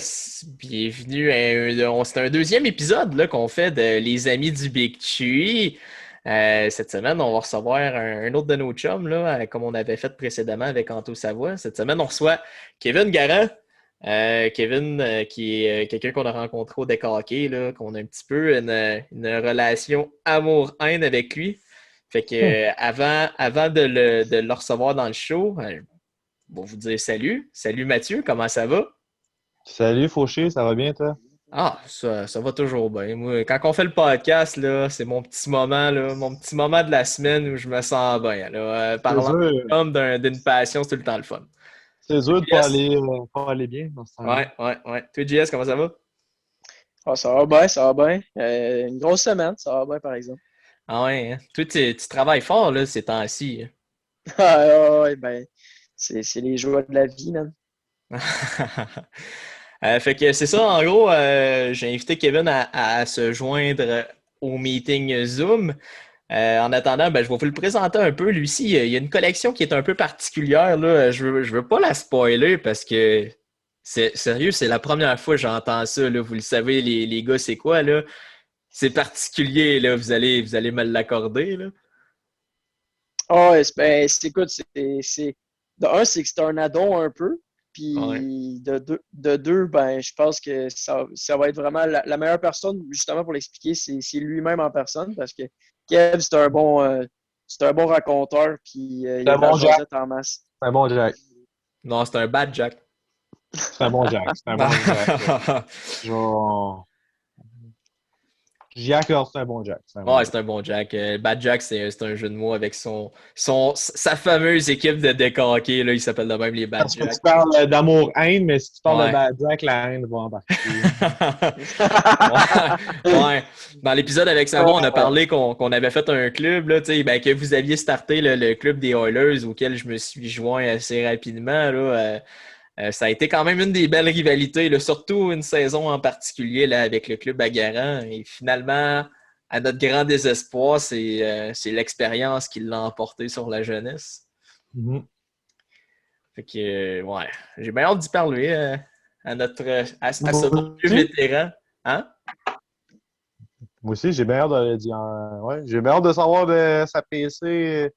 tous, bienvenue c'est un deuxième épisode là, qu'on fait de Les Amis du Big Tree. Cette semaine, on va recevoir un autre de nos chums, là, comme on avait fait précédemment avec Anto Savoie. Cette semaine, on reçoit Kevin Garand. Kevin, qui est quelqu'un qu'on a rencontré au deck hockey, là, qu'on a un petit peu une relation amour-haine avec lui. Fait que avant de le recevoir dans le show, bon, vous dire salut. Salut Mathieu, comment ça va? Salut Fauché, ça va bien toi? Ah, ça va toujours bien. Moi, quand on fait le podcast, là, c'est mon petit moment, là, mon petit moment de la semaine où je me sens bien. Là. C'est Parlant sûr, comme d'une passion, c'est tout le temps le fun. c'est Toi, sûr de JS? pas aller bien dans ce temps-là. Ouais. Toi, JS, comment ça va? Ah, ça va bien, ça va bien. Une grosse semaine, ça va bien par exemple. Ah ouais, hein? Toi, tu travailles fort, là, ces temps-ci. Ah, ouais, ben, c'est les joies de la vie, man. Fait que c'est ça, en gros, j'ai invité Kevin à se joindre au meeting Zoom. En attendant, ben, je vais vous le présenter un peu. Lui aussi, il y a une collection qui est un peu particulière, là. Je veux pas la spoiler parce que c'est sérieux, c'est la première fois que j'entends ça, là. Vous le savez, les gars, c'est quoi, là? C'est particulier, là. Vous allez me l'accorder, là. Ah, ouais, écoute, de un, c'est que c'est un addon un peu. Ouais. Puis de deux, ben, je pense que ça va être vraiment la meilleure personne, justement, pour l'expliquer, c'est lui-même en personne, parce que Kev, c'est un bon raconteur, puis il C'est a un de la bon Jack, jasette en masse. c'est un bon Jack, Non, c'est un bad Jack. c'est un bon Jack, c'est un bon Jack. Je vais- J'y accorde, c'est un bon Jack, c'est un bon Ouais, Jack. c'est un bon Jack. Bad Jack, c'est un jeu de mots avec sa fameuse équipe de deck hockey, là. Il s'appelle de même les Bad Parce que tu Jack. parles d'amour-haine, mais si tu parles de Ouais. bad Jack, la haine va embarquer. Ouais, ouais. Dans l'épisode avec Savo, on a parlé qu'on avait fait un club, là, tu sais, ben, que vous aviez starté le club des Oilers auquel je me suis joint assez rapidement. Là, ça a été quand même une des belles rivalités, là, surtout une saison en particulier là, avec le club à Garant. Et finalement, à notre grand désespoir, c'est l'expérience qui l'a emporté sur la jeunesse. Mhm. Fait que, ouais, j'ai bien hâte d'y parler à ce Moi bon vieux aussi, vétéran. Hein? moi aussi, j'ai bien hâte de dire. Ouais, j'ai bien hâte de savoir de sa PC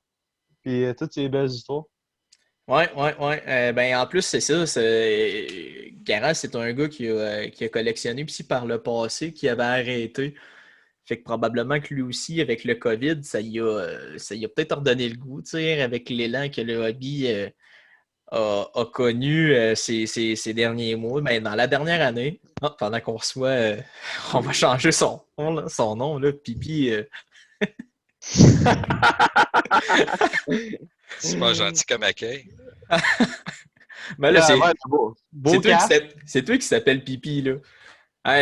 puis toutes ces belles histoires. Ouais. Ben, en plus, c'est ça. Garant, c'est un gars qui a collectionné puis par le passé, qui avait arrêté. Fait que probablement que lui aussi, avec le COVID, ça y a peut-être redonné le goût, tu sais, avec l'élan que le hobby a connu ces derniers mois. Ben, dans la dernière année, pendant qu'on reçoit, on va changer son nom, là, Pipi. C'est pas gentil comme accueil. Ben là, Ouais, ouais, beau casque. c'est toi qui s'appelle Pipi, là.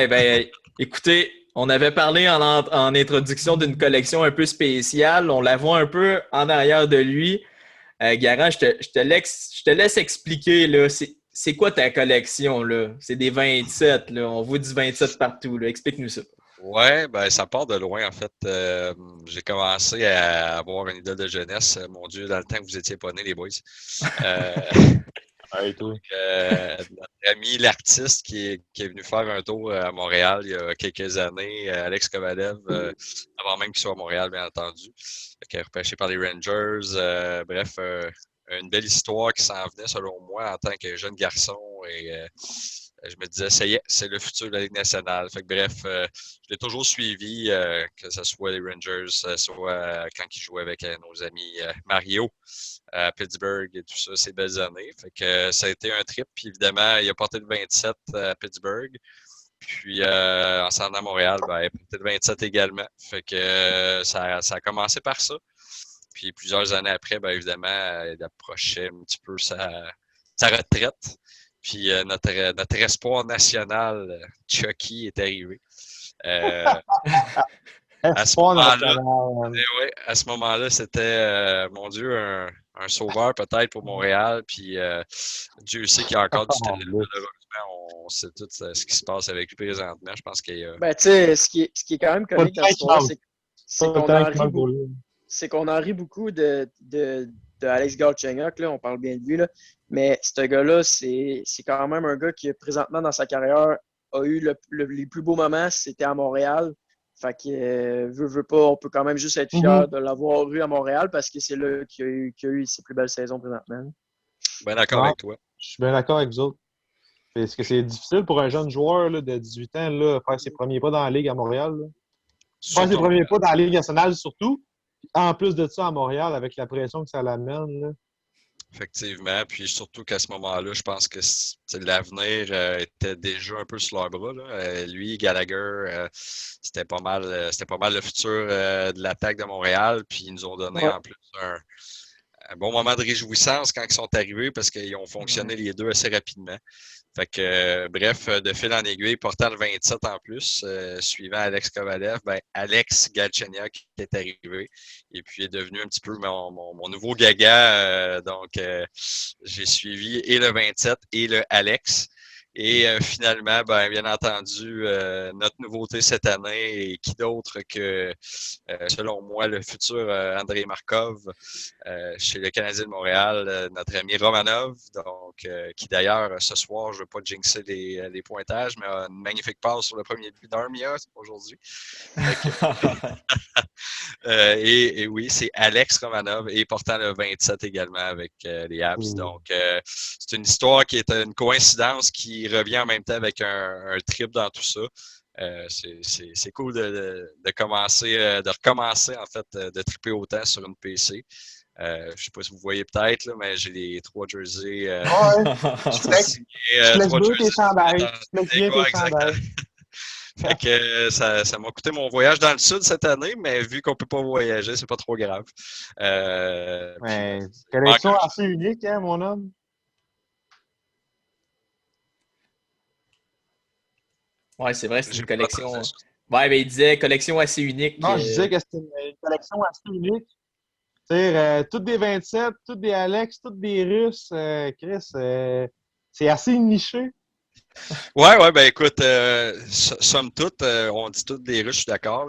Eh ben, écoutez, on avait parlé en introduction d'une collection un peu spéciale. On la voit un peu en arrière de lui. Garant, je te laisse expliquer, là. C'est quoi ta collection, là? C'est des 27, là. On voit du 27 partout, là. Explique-nous ça. Ouais, ben ça part de loin en fait. J'ai commencé à avoir une idole de jeunesse, mon Dieu, dans le temps que vous étiez pas nés, les boys. Euh, Ouais, et tout. Notre ami l'artiste qui est venu faire un tour à Montréal il y a quelques années, Alex Kovalev, avant même qu'il soit à Montréal, bien entendu, qui est repêché par les Rangers. Bref, une belle histoire qui s'en venait selon moi en tant que jeune garçon et je me disais, ça y est, c'est le futur de la Ligue nationale. Fait que bref, je l'ai toujours suivi, que ce soit les Rangers, soit quand il jouait avec nos amis Mario à Pittsburgh et tout ça, ces belles années. Fait que ça a été un trip. Puis évidemment, il a porté le 27 à Pittsburgh. Puis en s'en allant à Montréal, ben, il a porté le 27 également. Fait que ça a commencé par ça. Puis plusieurs années après, ben, évidemment, il approchait un petit peu sa retraite. Puis notre espoir national, Chucky, est arrivé. Euh, à ce Espoir moment-là, national. ouais, à ce moment-là, c'était, mon Dieu, un sauveur peut-être pour Montréal. Puis Dieu sait qu'il y a encore du talent. Malheureusement, on sait tout ce qui se passe avec lui présentement. Je pense qu'il y a. Ben, tu sais, ce qui est quand même Pas de comique dans temps cette qui histoire-là, manque. c'est Pas de qu'on temps en qui rit manque pour beaucoup. lui. C'est qu'on en rit beaucoup de Alex Galchenyuk, là, on parle bien de lui, là, mais ce gars-là, c'est quand même un gars qui, présentement, dans sa carrière, a eu les plus beaux moments, c'était à Montréal. Fait que, veut pas, on peut quand même juste être fier de l'avoir eu à Montréal parce que c'est là qu'il a eu ses plus belles saisons présentement. Ben d'accord Ouais, avec toi. je suis bien d'accord avec vous autres. Parce que c'est difficile pour un jeune joueur là, de 18 ans là, faire ses premiers pas dans la Ligue à Montréal. Là. Faire ses Surtout, premiers pas dans la Ligue nationale surtout. En plus de ça, à Montréal, avec la pression que ça l'amène. Là. effectivement. Puis surtout qu'à ce moment-là, je pense que l'avenir était déjà un peu sur leurs bras. Là. Lui, Gallagher, c'était pas mal le futur de l'attaque de Montréal. Puis ils nous ont donné en plus un bon moment de réjouissance quand ils sont arrivés parce qu'ils ont fonctionné les deux assez rapidement. Fait que, bref, de fil en aiguille, portant le 27 en plus, suivant Alex Kovalev, ben, Alex Galchenyuk est arrivé et puis est devenu un petit peu mon nouveau gaga. Donc, j'ai suivi et le 27 et le Alex. Et finalement, ben, bien entendu, notre nouveauté cette année, et qui d'autre que, selon moi, le futur Andrei Markov chez le Canadien de Montréal, notre ami Romanov, donc, qui d'ailleurs, ce soir, je ne veux pas jinxer les pointages, mais a une magnifique passe sur le premier but d'Armia aujourd'hui. Et oui, c'est Alex Romanov et portant le 27 également avec les Habs. Donc, c'est une histoire qui est une coïncidence qui revient en même temps avec un trip dans tout ça. C'est cool de recommencer en fait, de triper autant sur une PC. Je ne sais pas si vous voyez peut-être, là, mais j'ai les 3 jerseys. Je laisse bien tes chandails. Je laisse bien tes chandails. Fait que ça m'a coûté mon voyage dans le sud cette année, mais vu qu'on peut pas voyager, c'est pas trop grave. Collection assez unique, hein, mon homme? Ouais, c'est vrai, c'est une collection. Ouais, ben il disait collection assez unique. Non, je disais que c'était une collection assez unique. C'est toutes des 27, toutes des Alex, toutes des Russes. Chris, c'est assez niché. Ouais, ben écoute, somme toute, on dit toutes des Russes, je suis d'accord.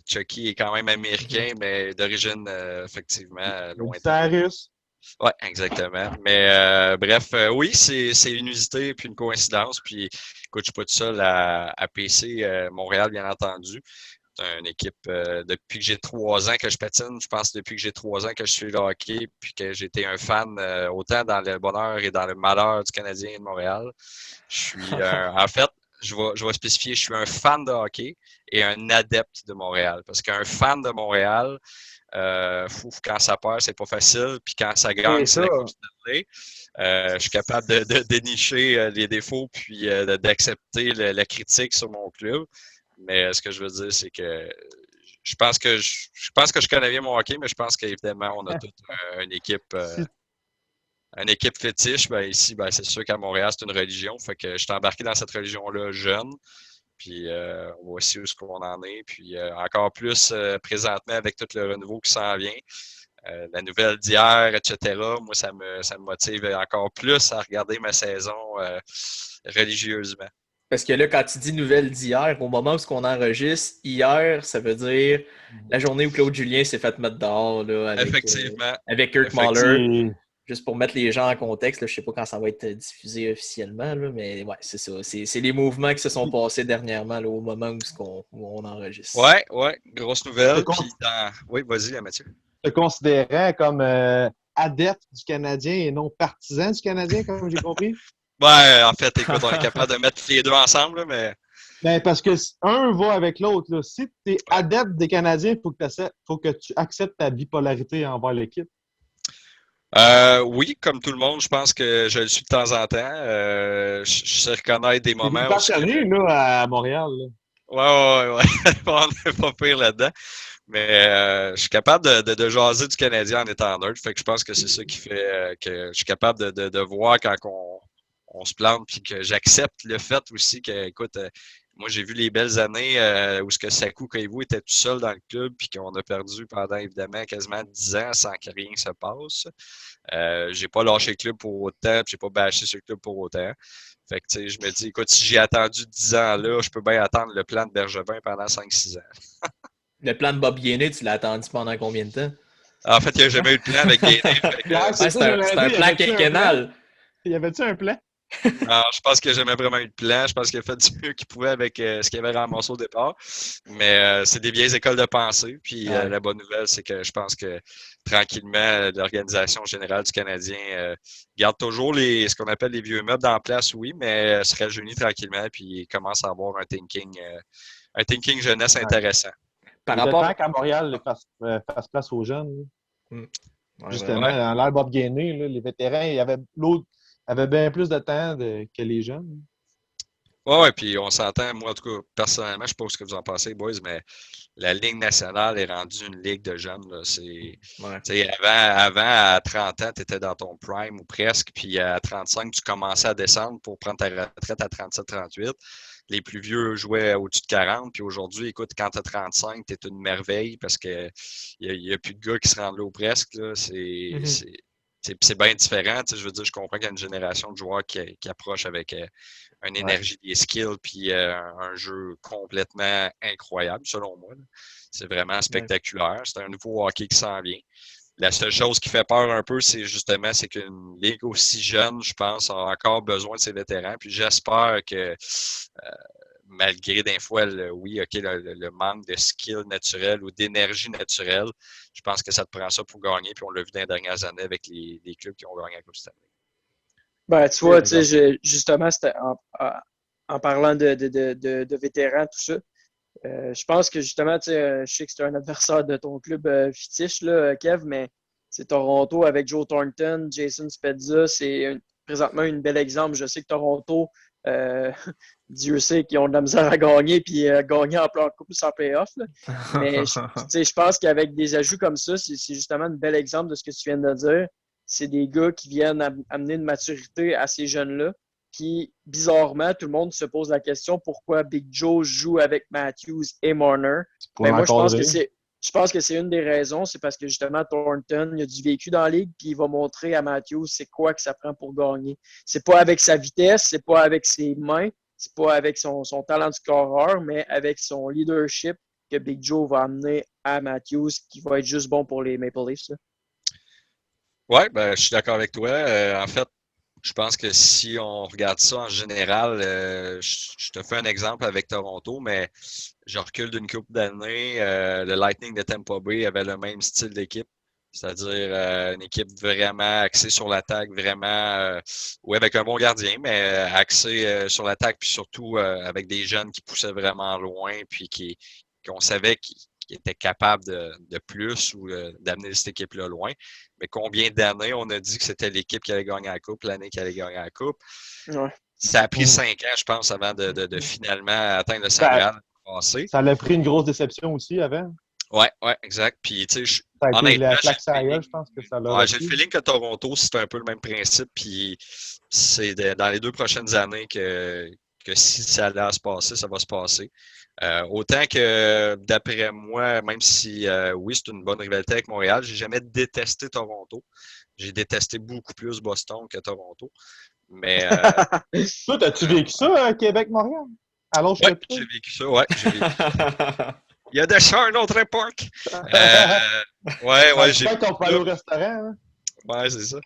Chucky est quand même américain, mais d'origine, effectivement, C'est russe. Oui, exactement. Mais bref, oui, c'est une usité puis une coïncidence. Puis écoute, je suis pas tout seul à PC Montréal, bien entendu. C'est une équipe depuis que j'ai 3 ans que je patine. Je pense depuis que j'ai 3 ans que je suis le hockey, puis que j'ai été un fan autant dans le bonheur et dans le malheur du Canadien de Montréal. Je suis en fait, je vais spécifier, je suis un fan de hockey et un adepte de Montréal. Parce qu'un fan de Montréal, quand ça perd, c'est pas facile. Puis quand ça gagne, c'est la Coupe Stanley. Je suis capable de dénicher les défauts puis d'accepter la critique sur mon club. Mais ce que je veux dire, c'est que je pense que je connais bien mon hockey, mais je pense qu'évidemment, on a toute une équipe fétiche. Ben, ici, ben, c'est sûr qu'à Montréal, c'est une religion. Fait que je suis embarqué dans cette religion-là jeune. Puis voici où on en est. Puis encore plus présentement avec tout le renouveau qui s'en vient. La nouvelle d'hier, etc. Moi, ça me motive encore plus à regarder ma saison religieusement. Parce que là, quand tu dis nouvelle d'hier, au moment où on enregistre, hier, ça veut dire la journée où Claude Julien s'est fait mettre dehors là, avec Kurt Mahler. Juste pour mettre les gens en contexte, là, je ne sais pas quand ça va être diffusé officiellement, là, mais ouais, c'est ça. C'est les mouvements qui se sont passés dernièrement là, au moment où on enregistre. Ouais, grosse nouvelle. Oui, vas-y, Mathieu. Te considérant comme adepte du Canadien et non partisan du Canadien, comme j'ai compris? Ouais, en fait, écoute, on est capable de mettre les deux ensemble, là, mais. Ben, parce que un va avec l'autre. Là. Si tu es adepte des Canadiens, il faut que tu acceptes ta bipolarité envers l'équipe. Oui, comme tout le monde, je pense que je le suis de temps en temps. Je sais reconnaître des moments. Tu es passionné là, à Montréal. Là. Ouais. On n'est pas pire là-dedans. Mais je suis capable de jaser du Canadien en étant neutre. Fait que je pense que c'est ça qui fait que je suis capable de voir quand on se plante, puis que j'accepte le fait aussi que, écoute, moi j'ai vu les belles années où ce que Saku Koivu était tout seul dans le club, puis qu'on a perdu pendant évidemment quasiment 10 ans sans que rien se passe. J'ai pas lâché le club pour autant, puis j'ai pas bâché sur le club pour autant. Fait que tu sais, je me dis, écoute, si j'ai attendu 10 ans là, je peux bien attendre le plan de Bergevin pendant 5-6 ans. Le plan de Bob Gainey, tu l'as attendu pendant combien de temps? En fait, il n'y a jamais eu de plan avec Gainé. Ah, c'est ça, j'allais C'est dire, un y plan avait-tu un quinquennal. Y avait-tu un plan? Non, je pense qu'il n'a jamais vraiment eu de plan. Je pense qu'il a fait du mieux qu'il pouvait avec ce qu'il avait ramassé au départ. Mais c'est des vieilles écoles de pensée. Puis Ouais. la bonne nouvelle, c'est que je pense que tranquillement, l'organisation générale du Canadien garde toujours ce qu'on appelle les vieux meubles en place, oui, mais se rajeunit tranquillement. Puis commence à avoir un thinking jeunesse Ouais. intéressant. Par Il était rapport. temps qu'à Montréal fasse place aux jeunes. Là. Hmm. Ouais, Justement, vraiment. dans l'ère Bob Gainé, là, les vétérans, l'autre avait bien plus de temps que les jeunes. Ouais, puis on s'entend, moi en tout cas, personnellement, je sais pas ce que vous en pensez, boys, mais la Ligue nationale est rendue une ligue de jeunes. Là. Ouais. Avant, à 30 ans, tu étais dans ton prime ou presque, puis à 35, tu commençais à descendre pour prendre ta retraite à 37-38. Les plus vieux jouaient au-dessus de 40, puis aujourd'hui, écoute, quand tu as 35, tu es une merveille parce qu'il n'y a plus de gars qui se rendent là ou presque. Là. Mhm. C'est bien différent. Je veux dire, je comprends qu'il y a une génération de joueurs qui approche avec une Ouais. énergie, des skills, puis un jeu complètement incroyable, selon moi. Là. C'est vraiment spectaculaire. C'est un nouveau hockey qui s'en vient. La seule chose qui fait peur un peu, c'est qu'une ligue aussi jeune, je pense, a encore besoin de ses vétérans. Puis j'espère que malgré des fois, le manque de skill naturel ou d'énergie naturelle, je pense que ça te prend ça pour gagner. Puis on l'a vu dans les dernières années avec les clubs qui ont gagné la Coupe Stanley. Ben, tu vois, tu sais, justement, c'était en parlant de vétérans, tout ça. Je pense que justement, tu sais, je sais que c'est un adversaire de ton club fétiche, là, Kev, mais c'est Toronto avec Joe Thornton, Jason Spezza, c'est présentement un bel exemple. Je sais que Toronto, euh, Dieu sait qu'ils ont de la misère à gagner, puis gagner en coupe sans playoff. Là. Mais tu sais, je pense qu'avec des ajouts comme ça, c'est justement un bel exemple de ce que tu viens de dire. C'est des gars qui viennent amener une maturité à ces jeunes-là. Puis, bizarrement, tout le monde se pose la question pourquoi Big Joe joue avec Matthews et Marner. Pour Ben, moi, je pense l'encadrer. que c'est une des raisons. C'est parce que justement, Thornton, il a du vécu dans la ligue, puis il va montrer à Matthews c'est quoi que ça prend pour gagner. C'est pas avec sa vitesse, c'est pas avec ses mains, c'est pas avec son talent de scoreur, mais avec son leadership que Big Joe va amener à Matthews, qui va être juste bon pour les Maple Leafs. Là. Oui, ben, je suis d'accord avec toi. En fait, je pense que si on regarde ça en général, je te fais un exemple avec Toronto, mais je recule d'une couple d'années. Le Lightning de Tampa Bay avait le même style d'équipe, c'est-à-dire une équipe vraiment axée sur l'attaque, vraiment, oui, avec un bon gardien, mais axée sur l'attaque, puis surtout avec des jeunes qui poussaient vraiment loin, puis qu'on savait qu'ils étaient capables de plus ou d'amener cette équipe-là loin. Mais combien d'années on a dit que c'était l'équipe qui allait gagner la Coupe, l'année qui allait gagner la Coupe? Ouais. Ça a pris 5 ans, je pense, avant de finalement atteindre le Saint Graal passé. Ça l'a pris une grosse déception aussi avant. Oui, exact. Puis, tu sais, Ça a été honnêtement, la claque je pense que ça l'a j'ai le feeling que Toronto, c'est un peu le même principe. Puis, c'est dans les 2 prochaines années que si ça allait se passer, ça va se passer. Autant que, d'après moi, même si, oui, c'est une bonne rivalité avec Montréal, j'ai jamais détesté Toronto. J'ai détesté beaucoup plus Boston que Toronto. Mais, Toi, as-tu vécu ça à Québec-Montréal? Alors, ouais, j'ai vécu ça. Ouais, j'ai vécu ça. Il y a des chars à notre époque. J'ai Peut-être qu'on vécu peut aller au restaurant. Hein? Ouais, c'est ça.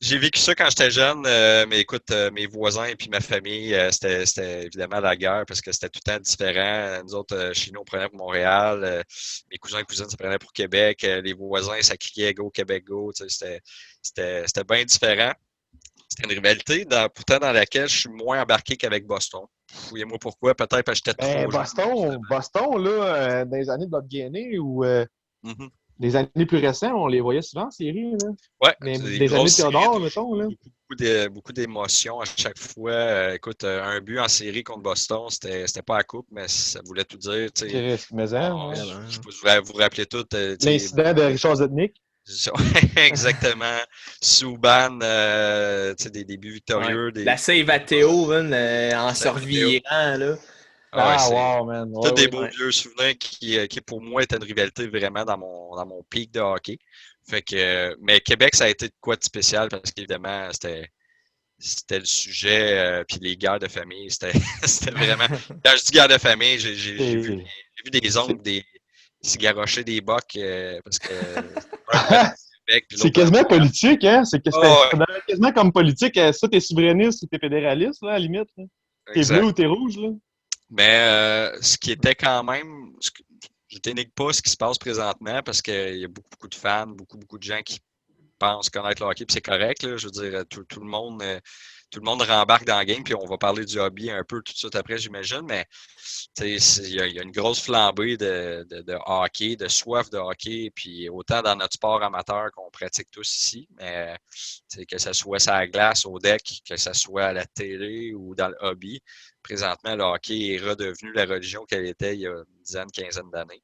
J'ai vécu ça quand j'étais jeune, mais écoute, mes voisins et puis ma famille, c'était évidemment la guerre parce que c'était tout le temps différent. Nous autres, chez nous, on prenait pour Montréal. Mes cousins et cousines, ça prenait pour Québec. Les voisins, ça criait Go Québec Go. C'était bien différent. C'était une rivalité, pourtant dans laquelle je suis moins embarqué qu'avec Boston. Fouillez-moi pourquoi, peut-être parce que j'étais trop jeune. Boston, là, dans les années de Bob Gainé ou Mm-hmm. les années plus récentes, on les voyait souvent en série. Là. Ouais, les années de Théodore, mettons. Là. Beaucoup d'émotions à chaque fois. Écoute, un but en série contre Boston, c'était pas la coupe, mais ça voulait tout dire. Je sais pas, vous rappelez tout. L'incident de Richard Zetnik. Exactement. Souban, des débuts victorieux. Ouais. La save à Théo, en se revirant. Là. Wow, man. Tous des beaux vieux souvenirs qui, pour moi, étaient une rivalité vraiment dans mon pic de hockey. Fait que, mais Québec, ça a été de quoi de spécial parce qu'évidemment, c'était le sujet, puis les guerres de famille, c'était vraiment... Quand je dis guerre de famille, j'ai vu des oncles, s'est garoché des bocs parce que C'est quasiment politique, hein? C'est Oh, quasiment comme politique. Ça, t'es souverainiste ou t'es fédéraliste, là, à la limite. Là. T'es bleu exact. ou t'es rouge, là. Mais ce qui était quand même, je dénigre pas ce qui se passe présentement parce qu'il y a beaucoup de fans, beaucoup de gens qui pensent connaître le hockey, puis c'est correct. Là, je veux dire, tout le monde rembarque dans le game, puis on va parler du hobby un peu tout de suite après, j'imagine, mais il y a une grosse flambée de hockey, de soif de hockey, puis autant dans notre sport amateur qu'on pratique tous ici, mais que ce soit sur la glace, au deck, que ce soit à la télé ou dans le hobby, présentement, le hockey est redevenu la religion qu'elle était il y a une dizaine, quinzaine d'années.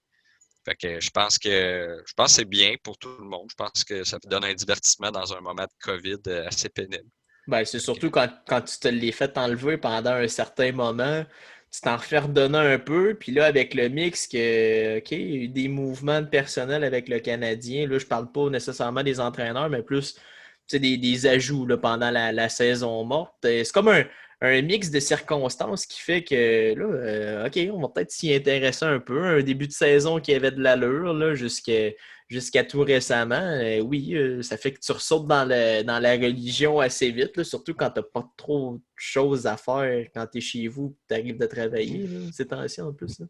Fait que je pense que c'est bien pour tout le monde. Je pense que ça donne un divertissement dans un moment de COVID assez pénible. Ben, c'est surtout quand tu te l'es fait enlever pendant un certain moment, tu t'en refais redonner un peu. Puis là, avec le mix, OK, il y a eu des mouvements de personnel avec le Canadien. Là, je parle pas nécessairement des entraîneurs, mais plus des ajouts là, pendant la saison morte. C'est comme un mix de circonstances qui fait que là, OK, on va peut-être s'y intéresser un peu. Un début de saison qui avait de l'allure là, jusqu'à tout récemment. Oui, ça fait que tu ressautes dans la religion assez vite, là, surtout quand tu n'as pas trop de choses à faire quand tu es chez vous et tu arrives de travailler là, ces temps-ci en plus. Là.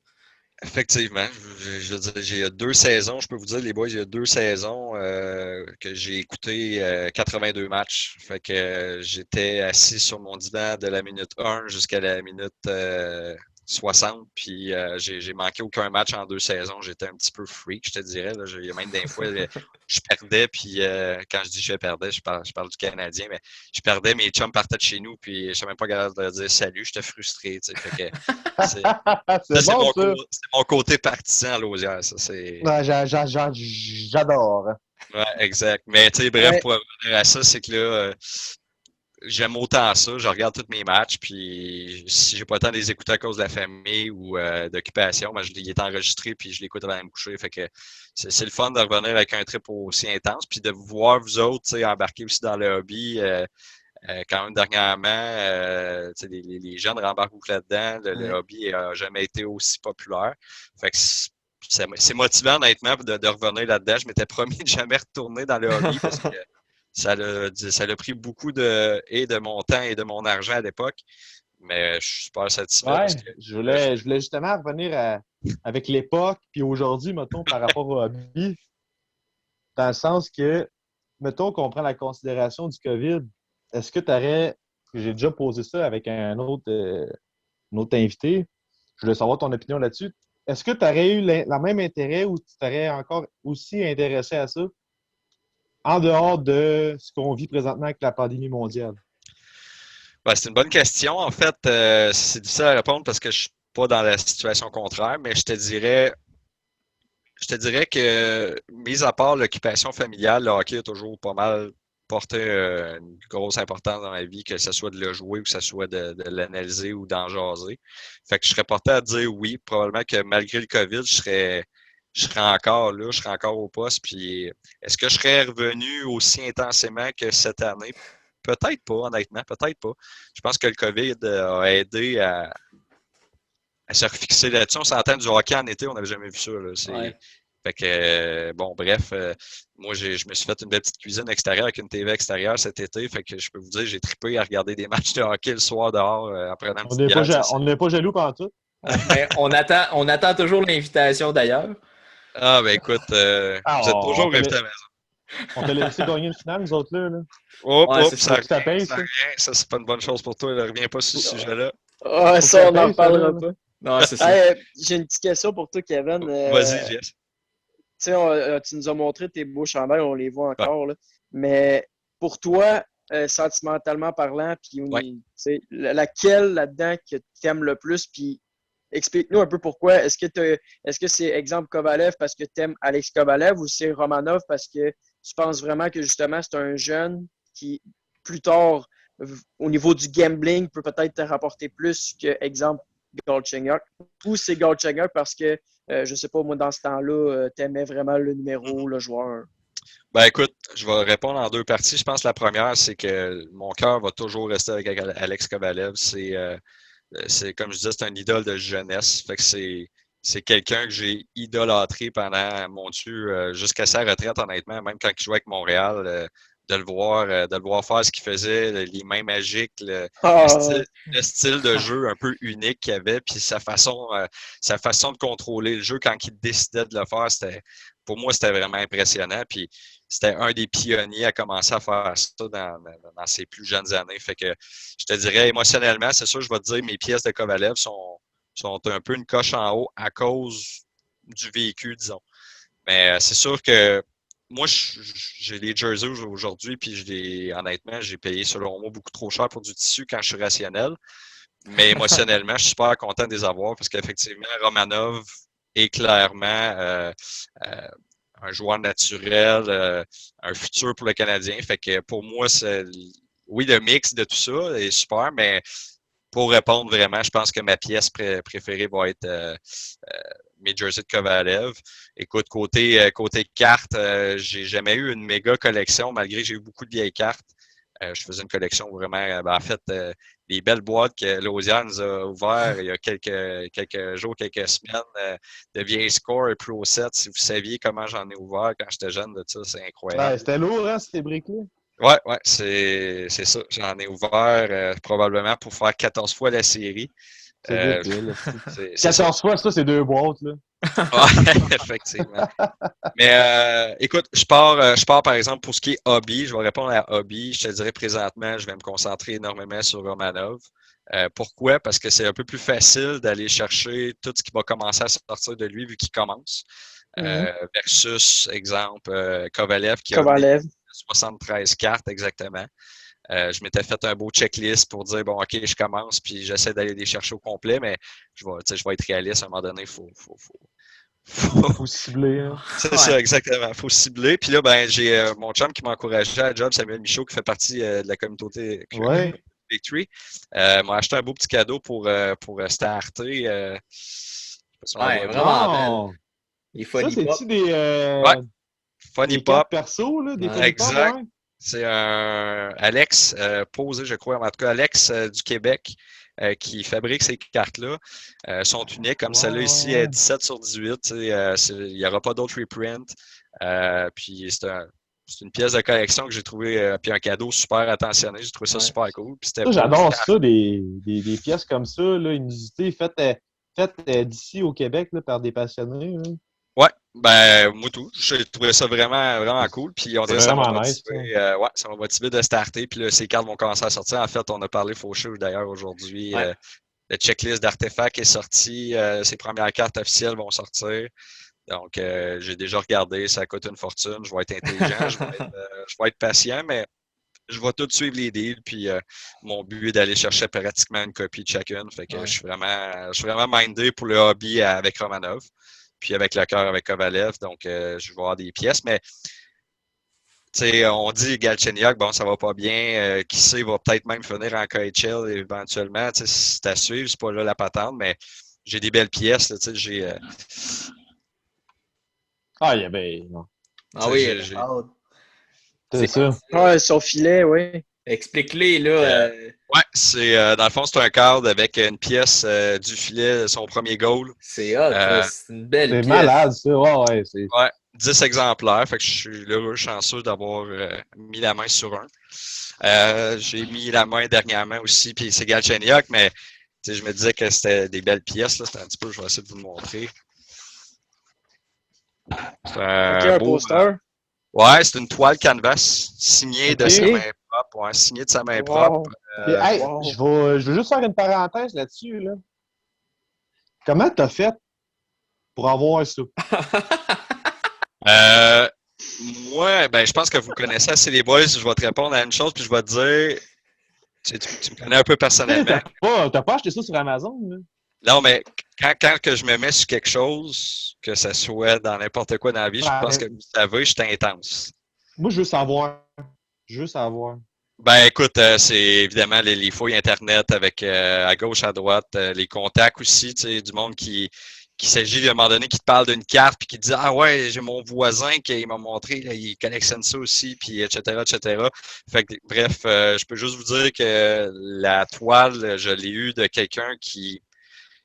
Effectivement, je veux dire, j'ai 2 saisons, je peux vous dire, les boys, il y a 2 saisons que j'ai écouté 82 matchs. Fait que j'étais assis sur mon divan de la minute 1 jusqu'à la minute 60, puis j'ai manqué aucun match en 2 saisons. J'étais un petit peu freak, je te dirais. Là. Il y a même des fois, je perdais, puis quand je dis je perdais, je parle du Canadien, mais je perdais, mes chums partaient de chez nous, puis je ne savais même pas capable de dire salut, j'étais frustré. Fait que c'est c'est bon, ça. c'est mon côté partisan à Lausière, ça. Ouais, j'adore. Ouais, exact. Mais tu sais, bref, Ouais. pour revenir à ça, c'est que là, j'aime autant ça. Je regarde tous mes matchs, puis si j'ai pas le temps de les écouter à cause de la famille ou d'occupation, ben, il est enregistré, puis je l'écoute avant de me coucher. Fait que c'est le fun de revenir avec un trip aussi intense, puis de vous voir, vous autres, tu sais, embarquer aussi dans le hobby. Quand même, dernièrement, les jeunes rembarquent beaucoup là-dedans. Le hobby n'a jamais été aussi populaire. Fait que c'est motivant, honnêtement, de revenir là-dedans. Je m'étais promis de jamais retourner dans le hobby parce que ça a pris beaucoup de mon temps et de mon argent à l'époque. Mais je suis super satisfait parce Ouais, que je voulais justement revenir avec l'époque, puis aujourd'hui, mettons, par rapport au hobby, dans le sens que, mettons qu'on prend la considération du COVID, est-ce que tu aurais, j'ai déjà posé ça avec un autre invité, je voulais savoir ton opinion là-dessus, est-ce que tu aurais eu la même intérêt ou tu t'aurais encore aussi intéressé à ça en dehors de ce qu'on vit présentement avec la pandémie mondiale? ben, c'est une bonne question. En fait, c'est difficile à répondre parce que je suis pas dans la situation contraire, mais je te dirais que, mis à part l'occupation familiale, le hockey a toujours pas mal porté une grosse importance dans ma vie, que ce soit de le jouer ou que ce soit de l'analyser ou d'en jaser. Fait que je serais porté à dire oui. Probablement que malgré le COVID, je serais encore là, je serais encore au poste. Puis est-ce que je serais revenu aussi intensément que cette année? Peut-être pas, honnêtement, peut-être pas. Je pense que le COVID a aidé à se refixer là-dessus. On s'entend du hockey en été, on n'avait jamais vu ça. Là. Ouais. Fait que, bon, bref, moi, je me suis fait une belle petite cuisine extérieure avec une TV extérieure cet été. Fait que je peux vous dire, j'ai trippé à regarder des matchs de hockey le soir dehors en prenant une On petite n'est bière. on n'est pas jaloux pendant tout. Mais on attend toujours l'invitation d'ailleurs. Ah, ben écoute, vous êtes toujours invités à la maison. On t'a laissé gagner le final, nous autres, là. Hop, Ouais, hop, c'est ça Faut que ça paye, revient, ça ça. revient. Ça, c'est pas une bonne chose pour toi. Ne reviens pas sur ce sujet-là. Ah, Faut ça, que on ça n'en paye, ça, reparlera là. pas. Non, c'est ça. Hey, j'ai une petite question pour toi, Kevin. Vas-y, Jess. Tu sais, tu nous as montré tes beaux chandails, on les voit Ouais. encore. Là. Mais pour toi, sentimentalement parlant, puis Ouais. tu sais, laquelle là-dedans que tu aimes le plus, puis explique-nous un peu pourquoi. Est-ce que c'est exemple Kovalev parce que tu aimes Alex Kovalev ou c'est Romanov parce que tu penses vraiment que justement c'est un jeune qui, plus tard, au niveau du gambling, peut peut-être te rapporter plus que, exemple, Galchenyuk? Ou c'est Galchenyuk parce que je sais pas, moi, dans ce temps-là, t'aimais vraiment le numéro, le joueur. Ben écoute, je vais répondre en deux parties. Je pense que la première, c'est que mon cœur va toujours rester avec Alex Kovalev. C'est comme je disais, c'est un idole de jeunesse. Fait que c'est quelqu'un que j'ai idolâtré pendant, mon Dieu, jusqu'à sa retraite, honnêtement, même quand il jouait avec Montréal, de le voir faire ce qu'il faisait, les mains magiques, Ah, le style de jeu un peu unique qu'il avait, puis sa façon de contrôler le jeu quand il décidait de le faire, pour moi, c'était vraiment impressionnant. Puis c'était un des pionniers à commencer à faire ça dans ses plus jeunes années. Fait que je te dirais, émotionnellement, c'est sûr, je vais te dire, mes pièces de Kovalev sont un peu une coche en haut à cause du véhicule, disons. Mais c'est sûr que moi, j'ai les jerseys aujourd'hui, puis honnêtement, j'ai payé selon moi beaucoup trop cher pour du tissu quand je suis rationnel. Mais émotionnellement, je suis super content de les avoir parce qu'effectivement, Romanov est clairement un joueur naturel, un futur pour le Canadien. Fait que pour moi, oui, le mix de tout ça est super, mais pour répondre vraiment, je pense que ma pièce préférée va être mes jerseys de Kovalev. Écoute, côté cartes, j'ai jamais eu une méga collection, malgré que j'ai eu beaucoup de vieilles cartes. Je faisais une collection vraiment, en fait, les belles boîtes que Lausiane nous a ouvertes il y a quelques jours, quelques semaines, de vieilles scores et Pro 7. Si vous saviez comment j'en ai ouvert quand j'étais jeune, de ça, c'est incroyable. Ouais, c'était lourd, hein, ces briques-là. Ouais, c'est ça. J'en ai ouvert probablement pour faire 14 fois la série. C'est débile. C'est ça. 14 fois, ça, c'est 2 boîtes, là. Ouais, effectivement. Mais écoute, je pars par exemple pour ce qui est hobby. Je vais répondre à hobby. Je te dirais présentement, je vais me concentrer énormément sur Romanov. Pourquoi? Parce que c'est un peu plus facile d'aller chercher tout ce qui va commencer à sortir de lui vu qu'il commence. Versus, exemple, Kovalev qui a Kovalev. 73 cartes exactement. Je m'étais fait un beau checklist pour dire, bon, OK, je commence, puis j'essaie d'aller les chercher au complet, mais je vais être réaliste à un moment donné, Faut cibler, hein. C'est ça, exactement. Faut cibler. Puis là, ben, j'ai mon chum qui m'a encouragé à la job, Samuel Michaud, qui fait partie de la communauté Ouais. Victory. M'a acheté un beau petit cadeau pour starter. Ouais, vraiment belle. Les Ça, Funny Pop. c'est-tu des, Funny des Pop. cartes perso, là? Des Ouais. Funny Pop, Exact. ouais? C'est un Alex Posé, je crois. En tout cas, Alex du Québec qui fabrique ces cartes-là. Sont uniques, comme celle-là ici, est 17 sur 18. Il n'y aura pas d'autres reprints. Puis c'est une pièce de collection que j'ai trouvé, puis un cadeau super attentionné. J'ai trouvé ça super cool. Puis c'était Ça, j'adore ça, des pièces comme ça, là, inusitées, faites d'ici au Québec là, par des passionnés. Là. Ouais, ben, moi tout. J'ai trouvé ça vraiment, vraiment cool. Puis on dirait que ça m'a vraiment nice, motivé. Ça m'a motivé de starter. Puis là, ces cartes vont commencer à sortir. En fait, on a parlé Fauché d'ailleurs aujourd'hui. Ouais. Le checklist d'artefacts est sorti. Ses premières cartes officielles vont sortir. Donc, j'ai déjà regardé. Ça coûte une fortune. Je vais être intelligent. Je vais être patient, mais je vais tout suivre les deals. Puis mon but est d'aller chercher pratiquement une copie de chacune. Fait que je suis vraiment mindé pour le hobby avec Romanov. Puis avec le cœur avec Kovalev, donc je vais avoir des pièces. Mais on dit Galchenyuk, bon, ça va pas bien. Qui sait, va peut-être même finir en KHL éventuellement. C'est à suivre, c'est pas là la patente, mais j'ai des belles pièces. J'ai. Ah, il y avait. Non. Ah oui, C'est ça. Ouais, son filet, oui. Explique-les, là. Ouais, dans le fond, c'est un cadre avec une pièce du filet, son premier goal. C'est hot, c'est une belle C'est pièce. malade, ça. Ouais. 10 exemplaires. Fait que je suis heureux, chanceux d'avoir mis la main sur un. J'ai mis la main dernièrement aussi, puis c'est Galchenyuk, mais je me disais que c'était des belles pièces. Là. C'était un petit peu, je vais essayer de vous le montrer. C'est un poster. Ouais, c'est une toile canvas signée de sa main propre. Ouais, signée de sa main propre. Je veux juste faire une parenthèse là-dessus. Là. Comment t'as fait pour avoir ça? Moi, ben, je pense que vous connaissez assez les boys. Je vais te répondre à une chose, puis je vais te dire. Tu me connais un peu personnellement. T'as pas acheté ça sur Amazon, là? Non, mais quand que je me mets sur quelque chose, que ce soit dans n'importe quoi dans la vie, je pense que vous savez, je suis intense. Moi, je veux savoir. Je veux savoir. Ben écoute, c'est évidemment les fouilles Internet avec à gauche, à droite, les contacts aussi, tu sais, du monde qui s'agit à un moment donné qui te parle d'une carte puis qui te dit ah ouais, j'ai mon voisin qui m'a montré, là, il collectionne ça aussi, puis etc. Fait que bref, je peux juste vous dire que la toile, je l'ai eue de quelqu'un qui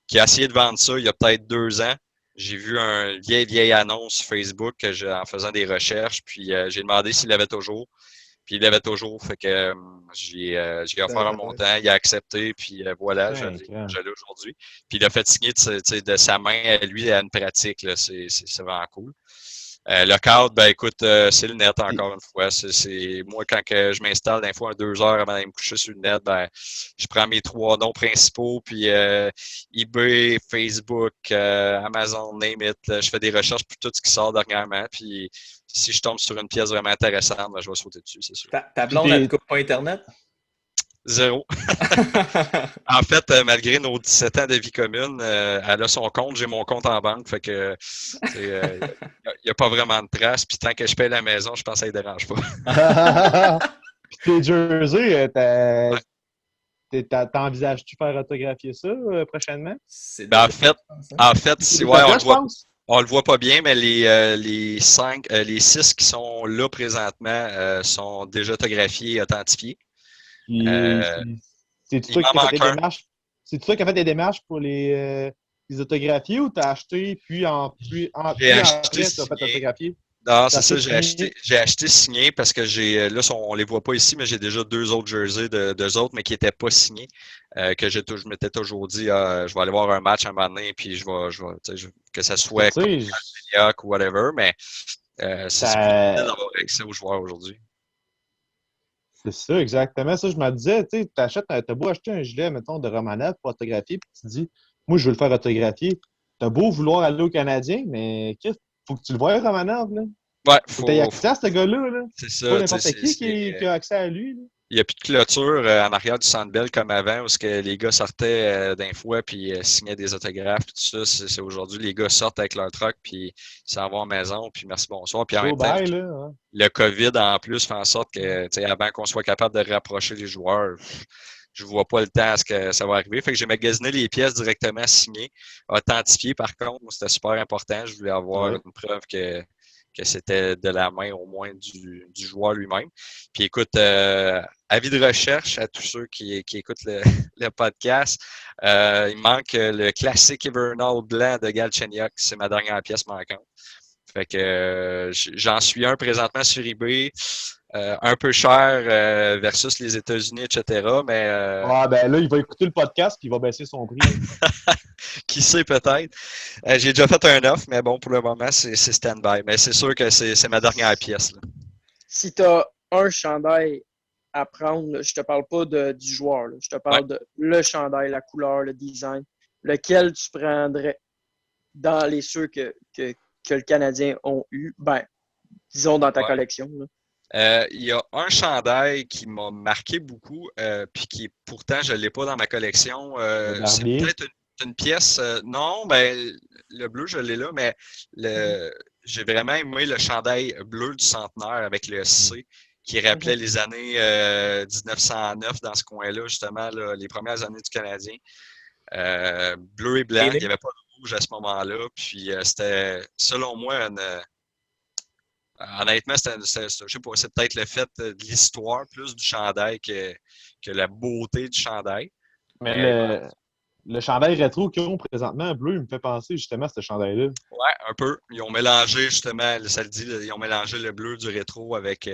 qui a essayé de vendre ça il y a peut-être 2 ans. J'ai vu une vieille annonce Facebook en faisant des recherches, puis j'ai demandé s'il l'avait toujours. Puis il l'avait toujours, fait que j'ai offert un montant, il a accepté, puis voilà, je l'ai aujourd'hui. Puis il a fait signer de sa main à lui à une pratique, là, c'est vraiment cool. Le cadre, ben écoute, c'est le net encore une fois. Moi, quand je m'installe d'un fois 2 heures avant d'aller me coucher sur le net, ben je prends mes 3 noms principaux, puis eBay, Facebook, Amazon, name it. Je fais des recherches pour tout ce qui sort dernièrement, puis si je tombe sur une pièce vraiment intéressante, ben, je vais sauter dessus, c'est sûr. Ta blonde, elle te coupe pas Internet? 0. En fait, malgré nos 17 ans de vie commune, elle a son compte, j'ai mon compte en banque, fait que il n'y a pas vraiment de traces. Puis tant que je paye la maison, je pense que ça ne dérange pas. Puis tes jerseys, t'envisages-tu faire autographier ça prochainement? Ben, en fait, si ouais, on le voit pas bien, mais les 6 qui sont là présentement sont déjà autographiés et authentifiés. C'est-tu toi qui as fait des démarches? C'est toi qui as fait des démarches pour les autographier ou t'as acheté puis après t'as fait autographier? Non, c'est ça, j'ai acheté signé parce que là, on les voit pas ici, mais j'ai déjà 2 autres jerseys d'eux autres, mais qui n'étaient pas signés. Je m'étais toujours dit, je vais aller voir un match un moment donné, puis que ça soit ou whatever, mais c'est plus difficile d'avoir accès aux joueurs aujourd'hui. C'est ça, exactement. Ça, je me disais, tu sais, t'as beau acheter un gilet, mettons, de Romanov pour autographier, puis tu te dis, moi, je veux le faire autographier. T'as beau vouloir aller au Canadien, mais faut que tu le vois, Romanov, là. Ouais, faut que tu aies accès à ce gars-là, là. C'est ça. Pas n'importe qui a accès à lui, là. Il n'y a plus de clôture en arrière du Centre Bell comme avant, où que les gars sortaient d'un fois puis signaient des autographes. Tout ça, c'est aujourd'hui, les gars sortent avec leur truck puis ils s'en vont à la maison puis merci, bonsoir. Puis en même temps, le COVID en plus fait en sorte que avant qu'on soit capable de rapprocher les joueurs, je vois pas le temps à ce que ça va arriver. Fait que j'ai magasiné les pièces directement signées, authentifiées par contre. Moi, c'était super important. Je voulais avoir une preuve que c'était de la main au moins du joueur lui-même. Puis écoute, avis de recherche à tous ceux qui écoutent le podcast. Il manque le classique Evernal blanc de Galchenyuk. C'est ma dernière pièce manquante. Fait que j'en suis un présentement sur eBay. Un peu cher versus les États-Unis, etc. Mais ben là, il va écouter le podcast et il va baisser son prix. Qui sait peut-être. J'ai déjà fait un offre, mais bon, pour le moment, c'est stand-by. Mais c'est sûr que c'est ma dernière pièce. Là. Si tu as un chandail à prendre, je te parle pas du joueur, là, je te parle de le chandail, la couleur, le design, lequel tu prendrais dans les ceux que le Canadien ont eu, ben, disons dans ta collection. Il y a un chandail qui m'a marqué beaucoup, puis qui pourtant je ne l'ai pas dans ma collection. C'est peut-être une pièce. Non, ben le bleu, je l'ai là, mais j'ai vraiment aimé le chandail bleu du centenaire avec le C qui rappelait les années 1909 dans ce coin-là, justement, là, les premières années du Canadien. Bleu et blanc, il n'y avait pas de rouge à ce moment-là. Puis c'était, selon moi, honnêtement, je sais pas, c'est peut-être le fait de l'histoire plus du chandail que la beauté du chandail. Mais le chandail rétro qu'ils ont présentement, bleu, il me fait penser justement à ce chandail-là. Ouais, un peu. Ils ont mélangé justement, ça le dit, ils ont mélangé le bleu du rétro avec,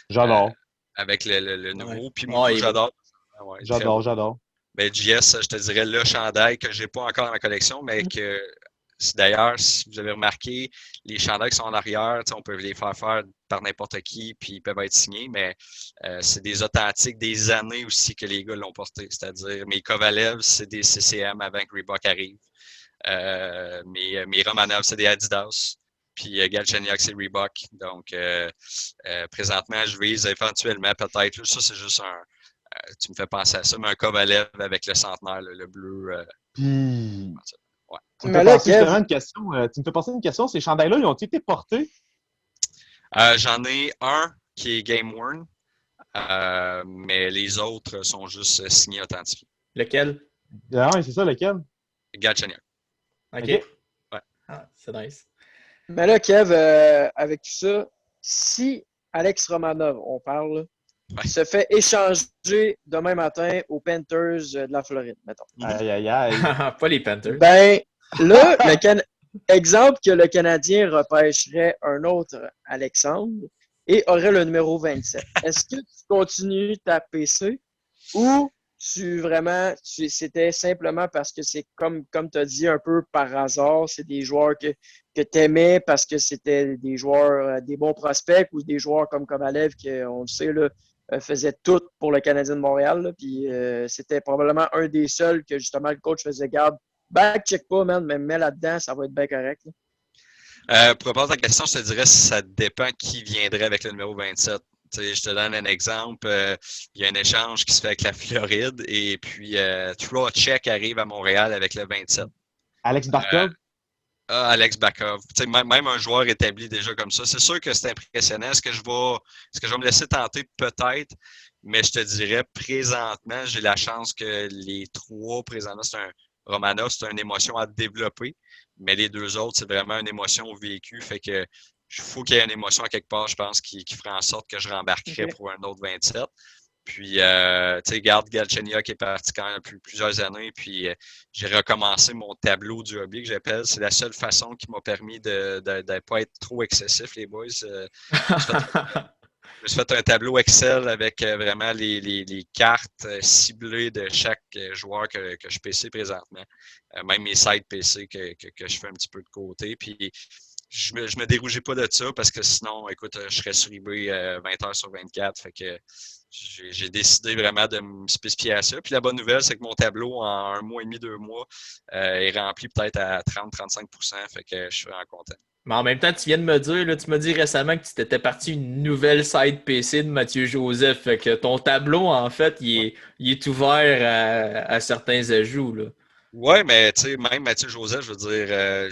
j'adore. Avec le nouveau. Puis moi, j'adore. Ouais, j'adore. Mais JS, je te dirais le chandail que j'ai pas encore dans ma collection, mais que d'ailleurs, si vous avez remarqué, les chandails qui sont en arrière, on peut les faire par n'importe qui, puis ils peuvent être signés, mais c'est des authentiques des années aussi que les gars l'ont porté. C'est-à-dire, mes Kovalev, c'est des CCM avant que Reebok arrive. Mes Romanov, c'est des Adidas. Puis Galchenyuk, c'est Reebok. Donc, présentement, je vise éventuellement, peut-être, ça c'est juste tu me fais penser à ça, mais un Kovalev avec le centenaire, le bleu. Ouais. Tu me fais penser une question. Ces chandails-là, ils ont été portés? J'en ai un qui est Game Worn, mais les autres sont juste signés authentifiés. Lequel? Ah, c'est ça, lequel? Galchenyuk. OK. Ouais. Ah, c'est nice. Mais là, Kev, avec tout ça, si Alex Romanov, on parle, Ouais. se fait échanger demain matin aux Panthers de la Floride, mettons. Aïe, aïe, aïe. Pas les Panthers. Ben, là, exemple que le Canadien repêcherait un autre Alexandre et aurait le numéro 27. Est-ce que tu continues ta PC ou c'était simplement parce que c'est comme tu as dit un peu par hasard, c'est des joueurs que tu aimais parce que c'était des joueurs, des bons prospects ou des joueurs comme Kovalev qui, on le sait, là, faisait tout pour le Canadien de Montréal. Là, puis c'était probablement un des seuls que justement le coach faisait garde. Back, check pas, man, mais mets là-dedans, ça va être bien correct. Là. Pour répondre à ta question, je te dirais ça dépend qui viendrait avec le numéro 27. T'sais, je te donne un exemple. Il y a un échange qui se fait avec la Floride et puis Trocheck arrive à Montréal avec le 27. Alex Barkov? Alex Bakov. Même un joueur établi déjà comme ça. C'est sûr que c'est impressionnant. Est-ce que je vais me laisser tenter? Peut-être. Mais je te dirais, présentement, j'ai la chance que les trois, présentement, Romanov, c'est une émotion à développer. Mais les deux autres, c'est vraiment une émotion vécue. Fait que il faut qu'il y ait une émotion à quelque part, je pense, qui ferait en sorte que je rembarquerais pour un autre 27. Puis, tu sais, garde Galchenyuk qui est parti quand même depuis plusieurs années. Puis, j'ai recommencé mon tableau du hobby que j'appelle. C'est la seule façon qui m'a permis de ne pas être trop excessif, les boys. Je me suis fait un tableau Excel avec vraiment les cartes ciblées de chaque joueur que je PC présentement. Même mes sites PC que je fais un petit peu de côté. Puis, je me dérougeais pas de ça parce que sinon, écoute, je serais sur eBay 20 heures sur 24. Fait que j'ai décidé vraiment de me spécifier à ça. Puis la bonne nouvelle, c'est que mon tableau, en 1 mois et demi, 2 mois, est rempli peut-être à 30-35 %. Fait que je suis vraiment content. Mais en même temps, tu viens de me dire, là, tu m'as dit récemment que tu t'étais parti une nouvelle side PC de Mathieu Joseph. Fait que ton tableau, en fait, il est ouvert à certains ajouts. Là. Ouais, mais tu sais, même Mathieu Joseph, je veux dire,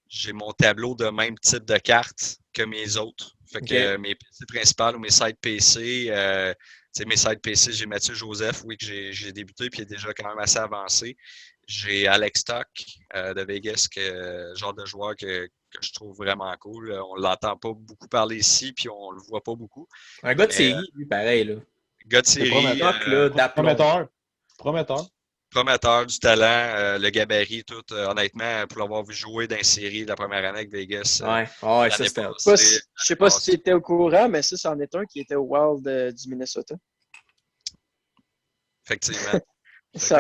j'ai mon tableau de même type de carte que mes autres. Fait que mes PC principales ou mes sites PC, mes sites PC, j'ai Mathieu Joseph, oui, que j'ai débuté, puis il est déjà quand même assez avancé. J'ai Alex Stock de Vegas, genre de joueur que je trouve vraiment cool. On l'entend pas beaucoup parler ici, puis on le voit pas beaucoup. Un gars de série, lui, pareil. Là. Gars de série. Prometteur, du talent, le gabarit, tout. Honnêtement, pour l'avoir vu jouer dans une série de la première année avec Vegas. Ouais, ça c'était. Je sais pas si tu étais au courant, mais ça, c'en est un qui était au Wild du Minnesota. Effectivement. Ça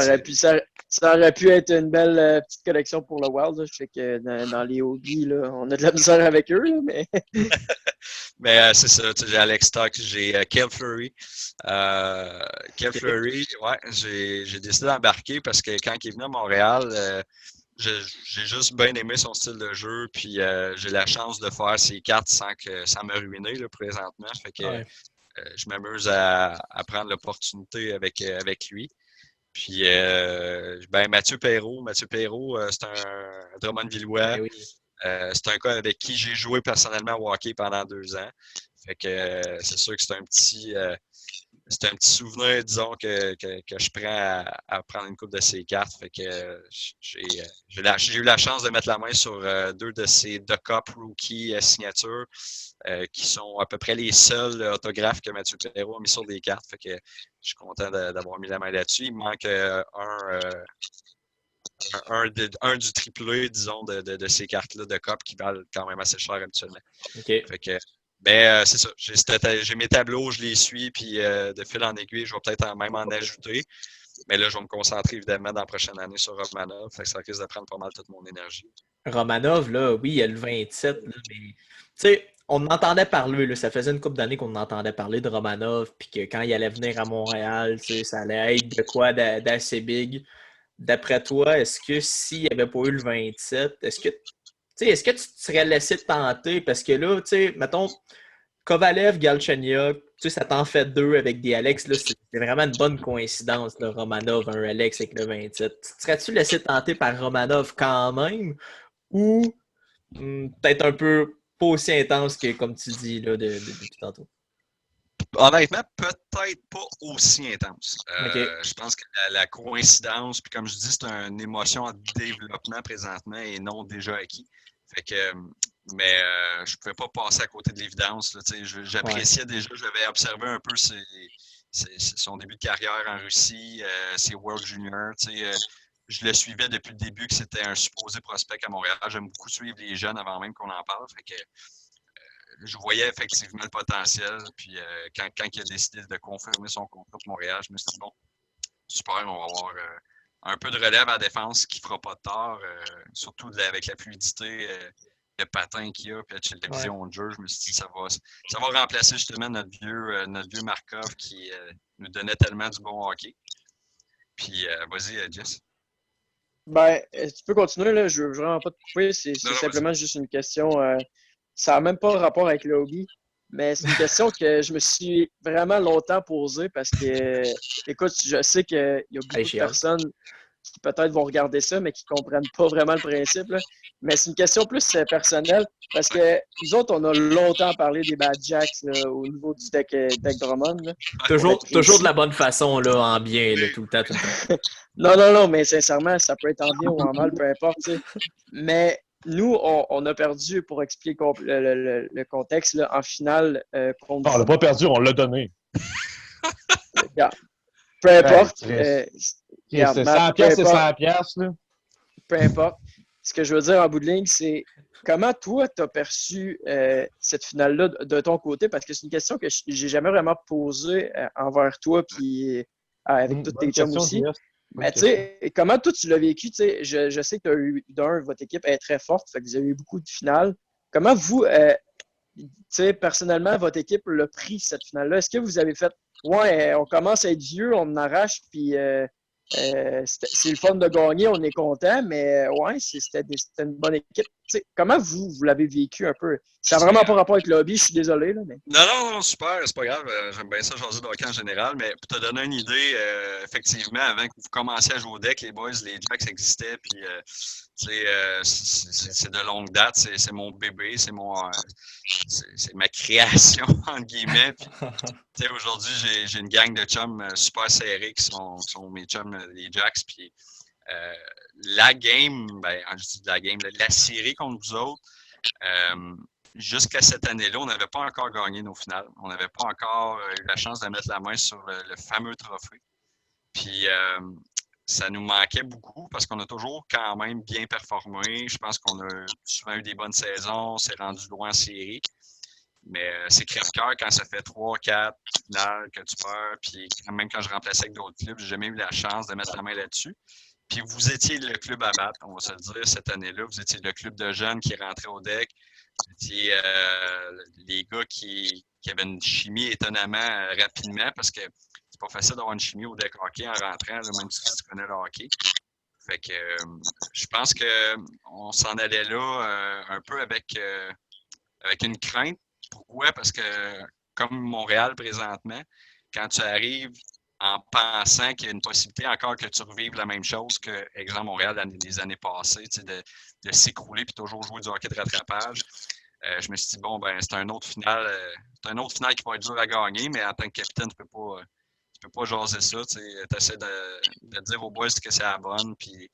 aurait pu être une belle petite collection pour le Wild. Là. Je sais que dans les hobbies, là, on a de la misère avec eux, là, mais. Mais c'est ça, j'ai Alex Stock, j'ai Cale Fleury. Cale Fleury, ouais, j'ai décidé d'embarquer parce que quand il est venu à Montréal, j'ai juste bien aimé son style de jeu, puis j'ai la chance de faire ses cartes sans me ruiner là, présentement. Fait que je m'amuse à prendre l'opportunité avec lui. Puis, Mathieu Perreault, c'est un Drummondvillois. Oui. C'est un gars avec qui j'ai joué personnellement au hockey pendant 2 ans. Fait que c'est sûr que c'est un petit souvenir, disons, que je prends à prendre une coupe de ses cartes. Fait que j'ai eu la chance de mettre la main sur 2 de ses Duck Up Rookie signatures, qui sont à peu près les seuls autographes que Mathieu Perreault a mis sur des cartes. Fait que je suis content d'avoir mis la main là-dessus. Il me manque un du triplé, disons, de ces cartes-là de COP qui valent quand même assez cher habituellement. Okay. Fait que, c'est ça. J'ai mes tableaux, je les suis, puis de fil en aiguille, je vais peut-être même en ajouter. Mais là, je vais me concentrer évidemment dans la prochaine année sur Romanov. Fait que ça risque de prendre pas mal toute mon énergie. Romanov, là, oui, il y a le 27, là, mais tu sais, on entendait parler, là, ça faisait une couple d'années qu'on entendait parler de Romanov, puis que quand il allait venir à Montréal, ça allait être de quoi d'assez big. D'après toi, est-ce que s'il n'y avait pas eu le 27, est-ce que tu te serais laissé tenter? Parce que là, tu sais, mettons, Kovalev, Galchenyuk, tu sais, ça t'en fait 2 avec des Alex, là, c'est vraiment une bonne coïncidence, là, Romanov, un Alex avec le 27. Serais-tu laissé tenter par Romanov quand même? Ou peut-être un peu pas aussi intense que, comme tu dis, là, depuis tantôt? Honnêtement, peut-être pas aussi intense. Okay. Je pense que la coïncidence, puis comme je dis, c'est une émotion en développement présentement et non déjà acquis. Fait que Mais je ne pouvais pas passer à côté de l'évidence. J'appréciais déjà, j'avais observé un peu son début de carrière en Russie, ses World Juniors. Je le suivais depuis le début que c'était un supposé prospect à Montréal. J'aime beaucoup suivre les jeunes avant même qu'on en parle. Fait que, je voyais effectivement le potentiel. Puis quand il a décidé de confirmer son contrat pour Montréal, je me suis dit, bon, super, on va avoir un peu de relève à la défense qui ne fera pas de tort, surtout avec la fluidité de patin qu'il y a, puis la vision de jeu. Je me suis dit, ça va remplacer justement notre vieux Markov qui nous donnait tellement du bon hockey. Puis, vas-y, Jess. Ben, tu peux continuer, là. Je veux vraiment pas te couper. C'est simplement juste une question. Ça n'a même pas rapport avec le hobby, mais c'est une question que je me suis vraiment longtemps posée parce que, écoute, je sais qu'il y a beaucoup de personnes qui peut-être vont regarder ça, mais qui ne comprennent pas vraiment le principe. Là. Mais c'est une question plus personnelle parce que nous autres, on a longtemps parlé des Bad Jacks là, au niveau du deck Drummond. Là. Toujours de la bonne façon, là, en bien, là, tout le temps. Non, mais sincèrement, ça peut être en bien ou en mal, peu importe. T'sais. Mais nous, on a perdu, pour expliquer le contexte, là, en finale contre... Non, on l'a pas perdu, on l'a donné. Peu importe. C'est 100 piastres, c'est 100 piastres. Là. Peu importe. Ce que je veux dire en bout de ligne, c'est comment toi, tu as perçu cette finale-là de ton côté? Parce que c'est une question que j'ai jamais vraiment posée envers toi puis avec tous tes chums aussi. Mais tu sais, comment toi, tu l'as vécu? Je sais que tu as eu votre équipe est très forte, fait que vous avez eu beaucoup de finales. Comment vous, personnellement, votre équipe l'a pris cette finale-là? Est-ce que vous avez fait ouais, on commence à être vieux, on en arrache, puis c'est le fun de gagner, on est content, mais ouais, c'était une bonne équipe. T'sais, comment vous l'avez vécu un peu? Ça n'a vraiment pas rapport avec le hobby, je suis désolé. Là, mais... Non, super, c'est pas grave. J'aime bien ça, jaser de hockey en général, mais pour te donner une idée, effectivement, avant que vous commenciez à jouer au deck, les boys, les Jacks existaient, puis c'est de longue date, c'est mon bébé, c'est ma création, entre guillemets. Puis, aujourd'hui, j'ai une gang de chums super serrés qui sont mes chums, les Jacks, puis la game, je dis la série contre vous autres, jusqu'à cette année-là, on n'avait pas encore gagné nos finales. On n'avait pas encore eu la chance de mettre la main sur le fameux trophée. Puis, ça nous manquait beaucoup parce qu'on a toujours quand même bien performé. Je pense qu'on a souvent eu des bonnes saisons, on s'est rendu loin en série. Mais c'est crève-cœur quand ça fait 3-4 finales que tu perds. Puis même quand je remplaçais avec d'autres clubs, j'ai jamais eu la chance de mettre la main là-dessus. Puis vous étiez le club à battre, on va se le dire, cette année-là. Vous étiez le club de jeunes qui rentrait au deck. Vous étiez les gars qui avaient une chimie étonnamment rapidement parce que c'est pas facile d'avoir une chimie au deck hockey en rentrant, là, même si tu connais le hockey. Fait que je pense qu'on s'en allait là un peu avec une crainte. Pourquoi? Parce que comme Montréal présentement, quand tu arrives en pensant qu'il y a une possibilité encore que tu revives la même chose que, exemple, Montréal des années passées, de s'écrouler puis toujours jouer du hockey de rattrapage. Je me suis dit, bon, c'est un autre final qui va être dur à gagner, mais en tant que capitaine, tu peux pas jaser ça. Tu essaies de dire aux boys que c'est la bonne, puis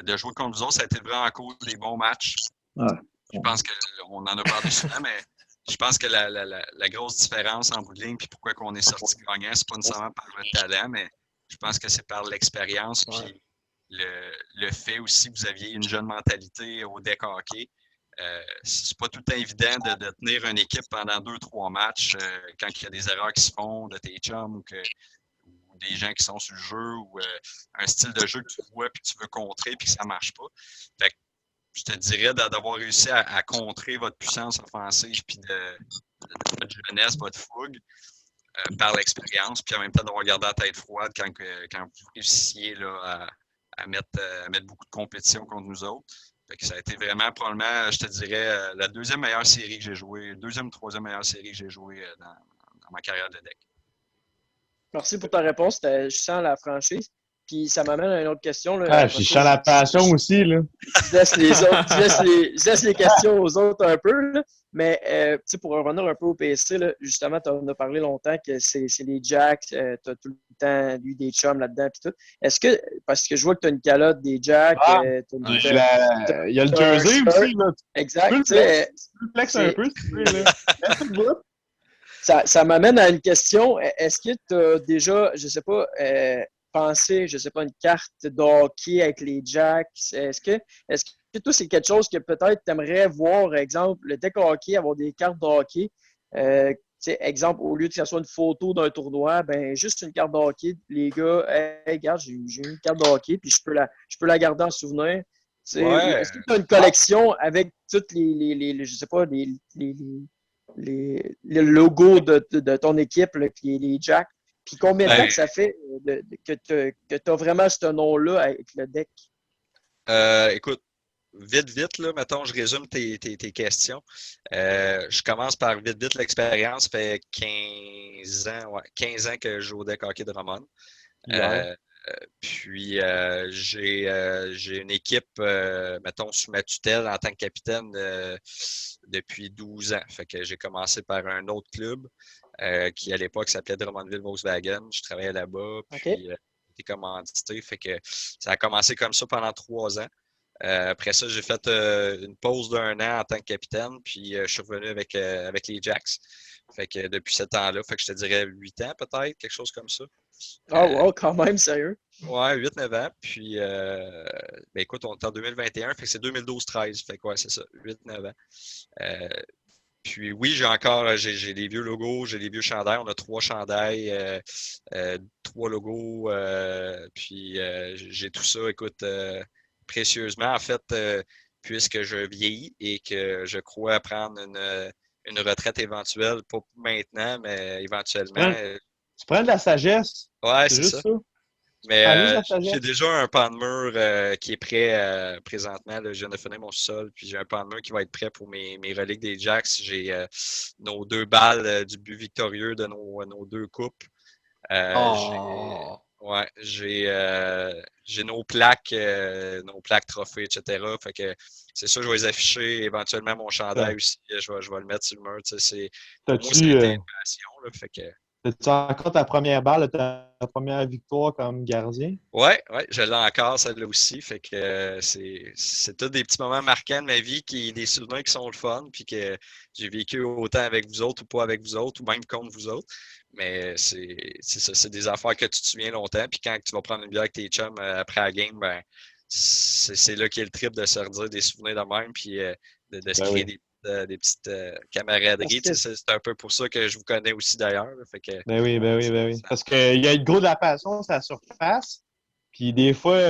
de jouer contre vous autres, ça a été vraiment cool, des bons matchs. Ouais. Je pense qu'on en a parlé souvent, mais je pense que la grosse différence en bout de ligne, puis pourquoi on est sorti gagnant, c'est pas nécessairement par le talent, mais je pense que c'est par l'expérience, puis le fait aussi que vous aviez une jeune mentalité au deck hockey. C'est pas tout le temps évident de tenir une équipe pendant 2-3 matchs quand il y a des erreurs qui se font de tes chums ou des gens qui sont sur le jeu ou un style de jeu que tu vois puis que tu veux contrer puis que ça marche pas. Fait que je te dirais d'avoir réussi à contrer votre puissance offensive puis de votre jeunesse, votre fougue par l'expérience, puis en même temps d'avoir gardé la tête froide quand vous réussissiez là, à mettre beaucoup de compétition contre nous autres. Fait que ça a été vraiment, probablement, je te dirais, la deuxième meilleure série que j'ai jouée, deuxième ou troisième meilleure série que j'ai jouée dans ma carrière de deck. Merci pour ta réponse. Je sens la franchise. Puis ça m'amène à une autre question. Là, puis je sens la passion aussi. Là. Je laisse les questions aux autres un peu. Là. Mais pour revenir un peu au PSC, là, justement, tu en as parlé longtemps que c'est les Jacks. Tu as tout le temps eu des chums là-dedans puis tout. Est-ce que, parce que je vois que tu as une calotte des Jacks, Ah, t'as il y a le t'as un jersey shirt. aussi, là. Exact. Tu Tu sais, peux le flex un c'est- peu, si tu veux, là. Laisse le bout. ça m'amène à une question. Est-ce que tu as déjà, je sais pas, pensé, je sais pas, une carte de hockey avec les Jacks? Est-ce que toi, c'est quelque chose que peut-être tu aimerais voir, exemple, le deck hockey, avoir des cartes de hockey? Tu sais, exemple, au lieu que ce soit une photo d'un tournoi, ben juste une carte de hockey. Les gars, hey, regarde, j'ai une carte de hockey, puis je peux la garder en souvenir. Tu sais, ou Ouais, est-ce que tu as une collection avec toutes je sais pas, les logos de ton équipe, là, qui est les Jacks. Puis combien de temps ben, que ça fait que tu as vraiment ce nom-là avec le deck? écoute, vite, là, mettons, je résume tes questions. Je commence par vite l'expérience. Ça fait 15 ans, ouais, 15 ans que je joue au deck hockey de Drummond. Ouais. Puis j'ai une équipe, mettons, sous ma tutelle en tant que capitaine depuis 12 ans. Fait que j'ai commencé par un autre club qui à l'époque s'appelait Drummondville Volkswagen. Je travaillais là-bas, OK. puis j'étais commandité. Fait que ça a commencé comme ça pendant 3 ans. Après ça, j'ai fait une pause d'1 an en tant que capitaine, puis je suis revenu avec les Jacks. Fait que depuis ce temps-là, fait que je te dirais 8 ans peut-être, quelque chose comme ça. Oh, wow, quand même, sérieux. Ouais, 8-9 ans. Puis, ben écoute, on est en 2021, fait que c'est 2012-13. Fait que ouais, c'est ça, 8-9 ans. Euh, puis oui, j'ai les vieux logos, j'ai les vieux chandails. On a 3 chandails, 3 logos. Puis j'ai tout ça, écoute, précieusement. En fait, puisque je vieillis et que je crois prendre une retraite éventuelle, pas maintenant, mais éventuellement. Tu prends de la sagesse. Ouais, C'est c'est juste ça. ça. Mais Prends juste de la j'ai sagesse. déjà un pan de mur qui est prêt présentement. Là, je viens de finir mon sol, puis j'ai un pan de mur qui va être prêt pour mes reliques des Jacks. J'ai nos 2 balles du but victorieux de nos 2 coupes. Oh. J'ai nos plaques trophées, etc. Fait que c'est sûr, je vais les afficher. Éventuellement, mon chandail aussi, je vais le mettre sur le mur. Tu sais, pour moi, ça a T'as-tu été une passion. Là, fait que, t'as-tu encore ta première balle, ta première victoire comme gardien? ouais, je l'ai encore, celle-là aussi. Fait que c'est tous des petits moments marquants de ma vie, des souvenirs qui sont le fun, puis que j'ai vécu autant avec vous autres ou pas avec vous autres, ou même contre vous autres. Mais c'est ça, c'est des affaires que tu te souviens longtemps, puis quand tu vas prendre une bière avec tes chums après la game, ben c'est là qu'est le trip de se redire des souvenirs de même, puis de se Ben créer oui. des petites Parce camaraderies. que Tu sais, c'est un peu pour ça que je vous connais aussi d'ailleurs. Là. Fait que Ben oui, ben oui, ben oui. ça- Parce qu'il y a le gros de la passion, ça surface. Puis des fois,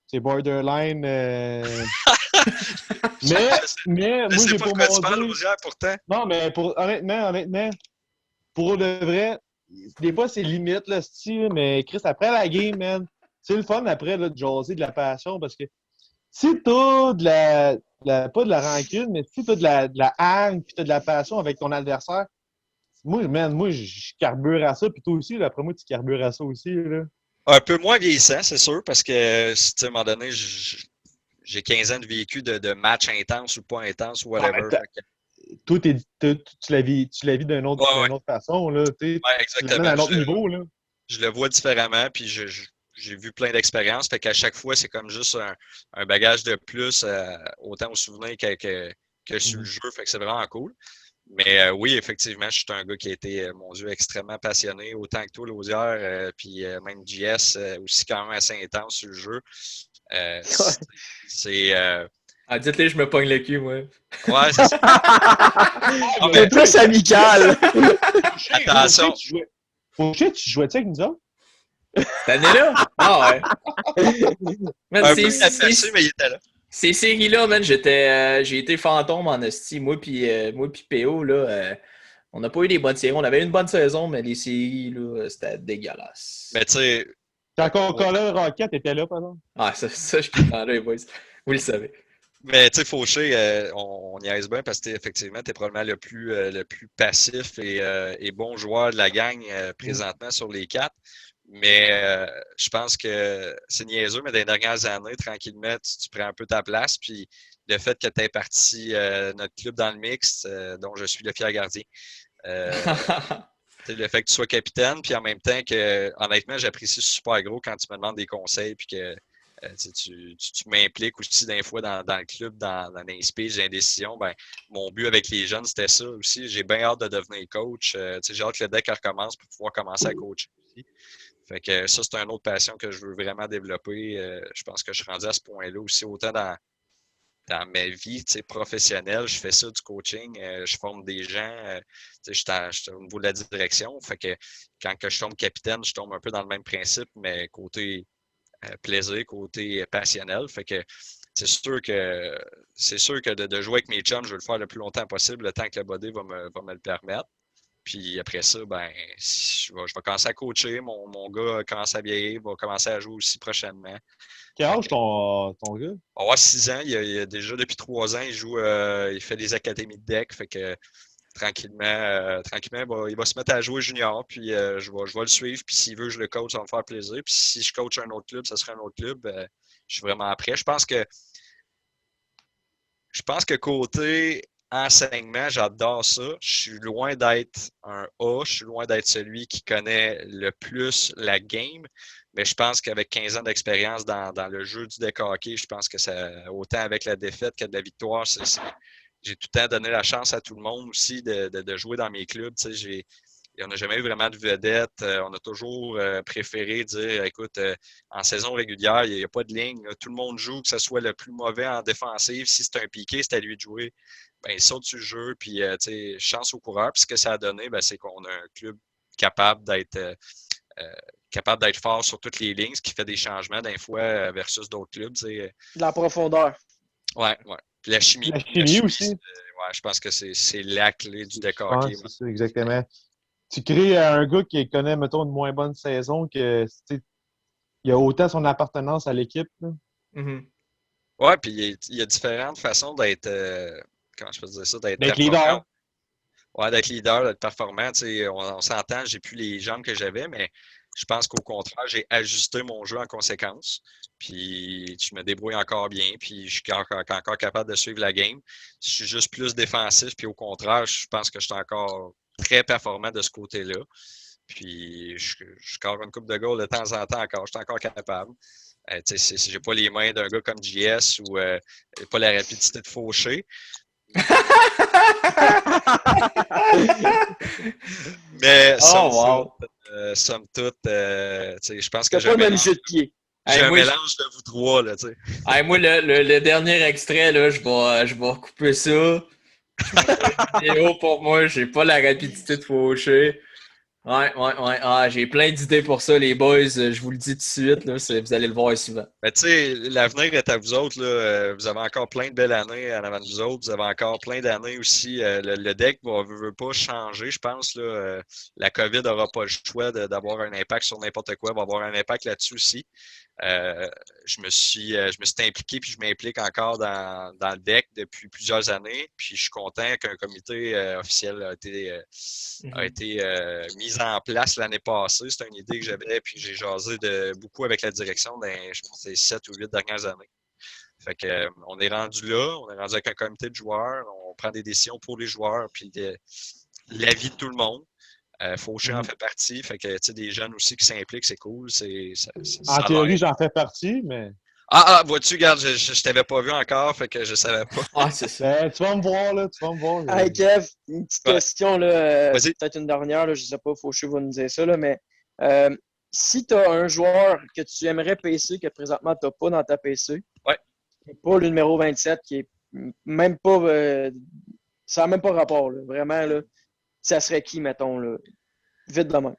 c'est borderline. je, Mais, je sais, mais je moi, sais j'ai pas de pour quoi tu mon parles, dire. Lausière, pourtant. Non, mais honnêtement, pour de vrai, des fois, c'est limite, là, style, mais Chris, après la game, man, c'est le fun après, là, de jaser de la passion, parce que si t'as pas de la rancune, mais si t'as de la haine, puis t'as de la passion avec ton adversaire, moi, je carbure à ça, puis toi aussi, là, après moi, tu carbures à ça aussi, là. Un peu moins vieillissant, c'est sûr, parce que, tu sais, à un moment donné, j'ai 15 ans de vécu de matchs intenses ou pas intenses ou Ah, mais whatever. Fait que, toi, tu la vis ouais, d'une autre façon, là, ouais, tu l'amènes à exactement. un autre niveau, là. Je le vois différemment, puis j'ai vu plein d'expériences. Fait qu'à chaque fois, c'est comme juste un bagage de plus, autant au souvenir que sur le Mhm. jeu. Fait que c'est vraiment cool. Mais oui, effectivement, je suis un gars qui a été, mon Dieu, extrêmement passionné, autant que toi, Lausière, puis même JS, aussi quand même assez intense sur le jeu. Euh, c'est, c'est, Ah, dites-les, je me pogne le cul, moi. ouais, c'est ça. Non, t'es mais plus amical. attention, Fauché, tu jouais-tu avec nous autres? Cette année-là? Ah ouais. Man, un peu inaperçu, mais il était là. ces séries-là, man, j'ai été fantôme en esti. Moi puis PO, là, on n'a pas eu des bonnes séries. On avait une bonne saison, mais les séries, là, c'était dégueulasse. Mais tu sais, Quand Colin Rocket était là, par exemple. Ah, ça je comprends là, les boys. Vous le savez. mais tu sais, Fauché, on niaise bien parce que effectivement, tu es probablement le plus passif et bon joueur de la gang présentement sur les 4. Mais je pense que c'est niaiseux, mais dans les dernières années, tranquillement, tu prends un peu ta place. Puis le fait que tu aies parti notre club dans le mix, dont je suis le fier gardien. le fait que tu sois capitaine, puis en même temps que, honnêtement, j'apprécie super gros quand tu me demandes des conseils, puis que tu m'impliques aussi des fois dans le club, dans les speeches, dans les décisions. Ben, mon but avec les jeunes, c'était ça aussi. J'ai bien hâte de devenir coach. J'ai hâte que le deck recommence pour pouvoir commencer à coacher aussi. Fait que ça, c'est une autre passion que je veux vraiment développer. Je pense que je suis rendu à ce point-là aussi, autant dans ma vie professionnelle, je fais ça du coaching, je forme des gens, je suis au niveau de la direction. Fait que quand que je tombe capitaine, je tombe un peu dans le même principe, mais côté plaisir, côté passionnel. Fait que c'est sûr que de jouer avec mes chums, je veux le faire le plus longtemps possible, le temps que le body va me le permettre. Puis après ça, ben, je vais commencer à coacher. Mon gars commence à vieillir, va commencer à jouer aussi prochainement. Quel âge ton gars? Il va avoir 6 ans. Il a déjà depuis 3 ans, il joue, il fait des académies de deck. Fait que tranquillement, il va se mettre à jouer junior. Puis je vais le suivre. Puis s'il veut que je le coach, ça va me faire plaisir. Puis si je coach un autre club, ça sera un autre club. Je suis vraiment prêt. Je pense que côté enseignement, j'adore ça. Je suis loin d'être un A. Je suis loin d'être celui qui connaît le plus la game. Mais je pense qu'avec 15 ans d'expérience dans le jeu du deck hockey, je pense que ça, autant avec la défaite que de la victoire, j'ai tout le temps donné la chance à tout le monde aussi de jouer dans mes clubs. On n'a jamais eu vraiment de vedette. On a toujours préféré dire, écoute, en saison régulière, il n'y a pas de ligne. Là. Tout le monde joue, que ce soit le plus mauvais en défensive. Si c'est un piqué, c'est à lui de jouer. Ben, il saute sur le jeu, puis chance au coureur. Puis ce que ça a donné, ben, c'est qu'on a un club capable d'être fort sur toutes les lignes, ce qui fait des changements d'un fois versus d'autres clubs. De la profondeur. Ouais. Puis la chimie. La chimie aussi. Ouais, je pense que c'est la clé du deck hockey. C'est ça, exactement. Tu crées un gars qui connaît, mettons, une moins bonne saison, que il a autant son appartenance à l'équipe. Mhm. Ouais, puis il y a différentes façons d'être, comment je peux dire ça, d'être leader. Ouais, d'être leader, d'être performant. On s'entend, j'ai plus les jambes que j'avais, mais je pense qu'au contraire, j'ai ajusté mon jeu en conséquence. Puis je me débrouille encore bien, puis je suis encore capable de suivre la game. Je suis juste plus défensif, puis au contraire, je pense que je suis encore très performant de ce côté-là. Puis je score une coupe de goal de temps en temps encore. Je suis encore capable. Si j'ai pas les mains d'un gars comme JS ou pas la rapidité de Fauché. Mais somme toute, je pense que j'ai pas le même jeu de pied. J'ai un mélange de vous trois. Là, moi, le dernier extrait, là, je vais couper ça. Vidéo pour moi, j'ai pas la rapidité de Fauché. Ouais. Ah, j'ai plein d'idées pour ça, les boys. Je vous le dis tout de suite, là, vous allez le voir souvent. Mais tu sais, l'avenir est à vous autres. Là. Vous avez encore plein de belles années en avant de vous autres. Vous avez encore plein d'années aussi. Le deck ne veut pas changer, je pense. Là. La COVID n'aura pas le choix d'avoir un impact sur n'importe quoi. Elle va avoir un impact là-dessus aussi. Je me suis impliqué puis je m'implique encore dans le deck depuis plusieurs années. Puis je suis content qu'un comité officiel a été mis en place l'année passée. C'est une idée que j'avais puis j'ai jasé beaucoup avec la direction dans, je pense, les 7 ou 8 dernières années. Fait que on est rendu là, on est rendu avec un comité de joueurs, on prend des décisions pour les joueurs puis l'avis de tout le monde. Fauché en fait partie. Fait que, des jeunes aussi qui s'impliquent, c'est cool. En théorie, j'en fais partie, mais. Vois-tu, regarde, je t'avais pas vu encore, fait que je savais pas. C'est ça. Tu vas me voir, là. Tu vas me voir. Hey, Kev, une petite question, là. Vas-y. Peut-être une dernière, là, je sais pas, Fauché va nous dire ça, là, mais si tu as un joueur que tu aimerais PC que présentement tu n'as pas dans ta PC, pas le numéro 27, qui est même pas. Ça n'a même pas rapport, là, vraiment, là. Ça serait qui, mettons, là? Vite de même.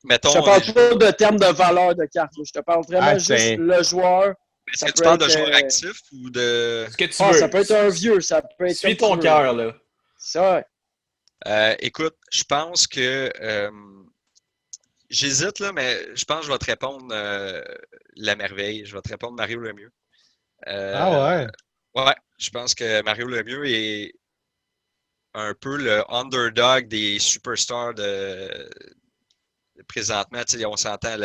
Mettons, je te parle pas de termes de valeur de carte. Je te parle vraiment juste le joueur. Est-ce que tu parles de joueur actif ou de. Ce que tu veux. Ça peut être un vieux, ça peut être. Suis ton cœur, là. Ça. Écoute, je pense que. J'hésite, là, mais je pense que je vais te répondre la merveille. Je vais te répondre Mario Lemieux. Ouais. Ouais, je pense que Mario Lemieux est un peu le underdog des superstars de présentement. On s'entend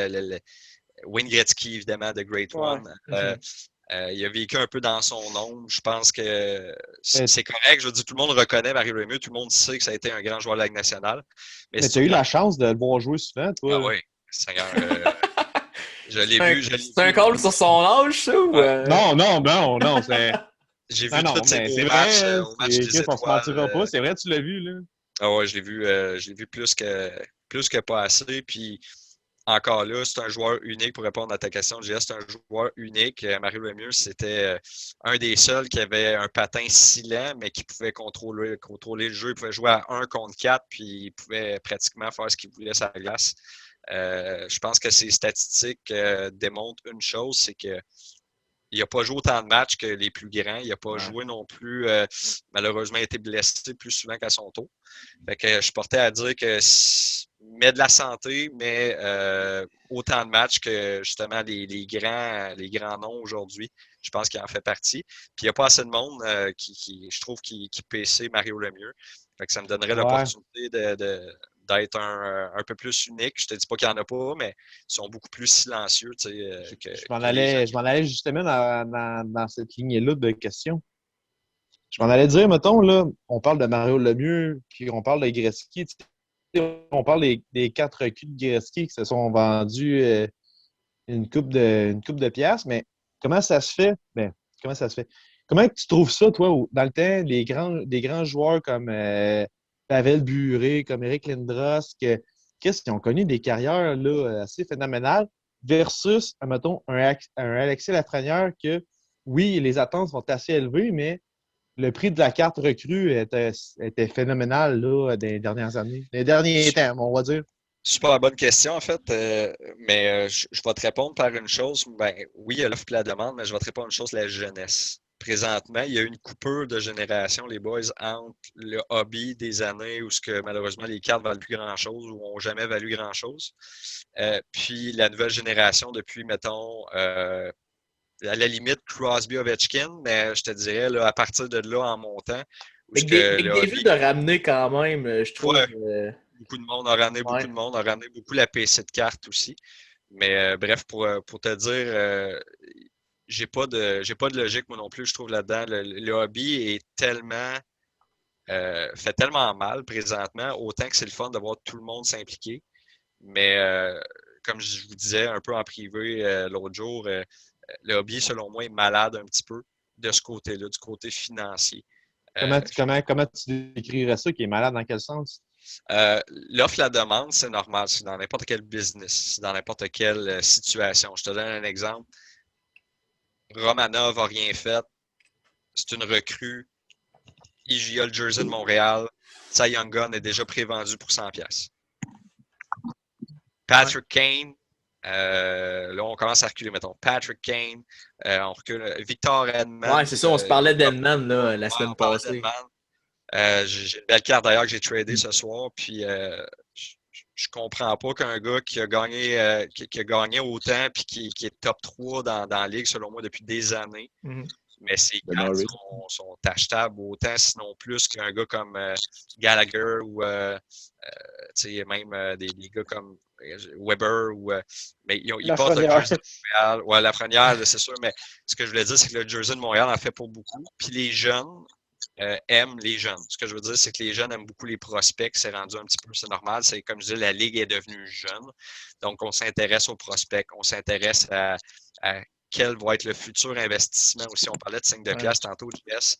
Wayne Gretzky, évidemment, The Great One. Il a vécu un peu dans son ombre. Je pense que Mais, c'est correct. Je veux dire, tout le monde reconnaît Mario Lemieux. Tout le monde sait que ça a été un grand joueur de la Ligue nationale. Mais mais si tu tu as eu regardes... la chance de le voir jouer souvent, toi. Ah Là. oui, Seigneur. Je C'est l'ai un, vu, je l'ai c'est un vu. call sur son âge, ça, ou... Ouais. Non, c'est. J'ai Non, vu tous non, ses mais beaux c'est matchs vrai, au match des Chris, on se étoiles. mentira pas, c'est vrai, tu l'as vu, là. Ah ouais, je l'ai vu plus que pas assez. Puis encore là, c'est un joueur unique pour répondre à ta question, JS. C'est un joueur unique. Mario Lemieux, c'était un des seuls qui avait un patin si lent, mais qui pouvait contrôler le jeu. Il pouvait jouer à 1 contre 4, puis il pouvait pratiquement faire ce qu'il voulait sur la glace. Je pense que ces statistiques démontrent une chose, c'est que il n'a pas joué autant de matchs que les plus grands. Il n'a pas joué non plus, malheureusement, il a été blessé plus souvent qu'à son tour. Fait que je portais à dire que met de la santé, mais autant de matchs que justement les grands noms aujourd'hui. Je pense qu'il en fait partie. Puis il n'y a pas assez de monde je trouve, qui PC Mario Lemieux. Fait que ça me donnerait Ouais. l'opportunité d'être un peu plus unique. Je te dis pas qu'il n'y en a pas, mais ils sont beaucoup plus silencieux. Je m'en allais justement dans cette lignée-là de questions. Je m'en allais dire, mettons, là, on parle de Mario Lemieux, puis on parle de Gretzky. On parle des 4 culs de Gretzky qui se sont vendus une coupe de piastres, mais comment ça se fait? Ben, comment ça se fait? Comment tu trouves ça, toi, dans le temps, des grands joueurs comme Pavel Bure, comme Eric Lindros, qui ont connu des carrières là, assez phénoménales, versus, mettons, un Alexis Lafrenière que, oui, les attentes sont assez élevées, mais le prix de la carte recrue était phénoménal là, dans les dernières années. Les derniers temps, on va dire. Super bonne question, en fait. Mais je vais te répondre par une chose. Ben, oui, il y a l'offre et la demande, mais je vais te répondre une chose, la jeunesse. Présentement, il y a une coupure de génération, les boys, entre le hobby des années où ce que, malheureusement les cartes valent plus grand-chose ou n'ont jamais valu grand-chose. Puis la nouvelle génération depuis, mettons, à la limite Crosby Ovechkin, mais je te dirais là, à partir de là en montant. David a ramené quand même, je trouve. Ouais, beaucoup de monde a ramené beaucoup de monde, a ramené beaucoup la PC de cartes aussi. Mais bref, pour te dire, j'ai pas de logique moi non plus, je trouve là-dedans. Le hobby est tellement fait tellement mal présentement, autant que c'est le fun de voir tout le monde s'impliquer. Mais comme je vous disais un peu en privé l'autre jour, le hobby, selon moi, est malade un petit peu de ce côté-là, du côté financier. Comment tu décrirais ça, qui est malade dans quel sens? L'offre, la demande, c'est normal. C'est dans n'importe quel business, c'est dans n'importe quelle situation. Je te donne un exemple. Romanov n'a rien fait. C'est une recrue. Il a le jersey de Montréal. Sa Young Gun est déjà prévendu pour 100$. Patrick Kane, là, on commence à reculer, mettons. Patrick Kane, on recule. Victor Edman. Ouais, c'est ça, on se parlait d'Edman la semaine passée. J'ai une belle carte d'ailleurs que j'ai tradée ce soir, puis je comprends pas qu'un gars qui a gagné autant puis qui est top 3 dans la ligue, selon moi, depuis des années. Mais ses cartes sont achetables autant, sinon plus qu'un gars comme Gallagher ou même des gars comme Weber mais ils portent le jersey de Montréal. Ouais, la première, c'est sûr, mais ce que je voulais dire, c'est que le jersey de Montréal en fait pour beaucoup. Puis les jeunes aiment les jeunes. Ce que je veux dire, c'est que les jeunes aiment beaucoup les prospects. C'est rendu un petit peu, c'est normal. C'est comme je dis, la Ligue est devenue jeune. Donc, on s'intéresse aux prospects. On s'intéresse à quel va être le futur investissement aussi. On parlait de 5 de piastres tantôt, JS.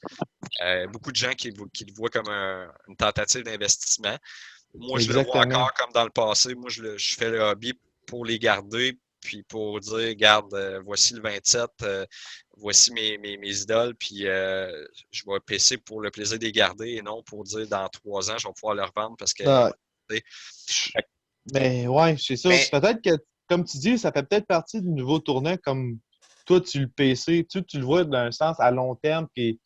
Beaucoup de gens qui le voient comme une tentative d'investissement. Moi, je le vois encore comme dans le passé. Moi, je fais le hobby pour les garder, puis pour dire, regarde, voici le 27, voici mes idoles, puis je vais PC pour le plaisir de les garder et non pour dire dans 3 ans, je vais pouvoir leur vendre parce que. Mais ouais, c'est ça. Peut-être que, comme tu dis, ça fait peut-être partie du nouveau tournant comme toi, tu le PC, tu le vois d'un sens à long terme, puis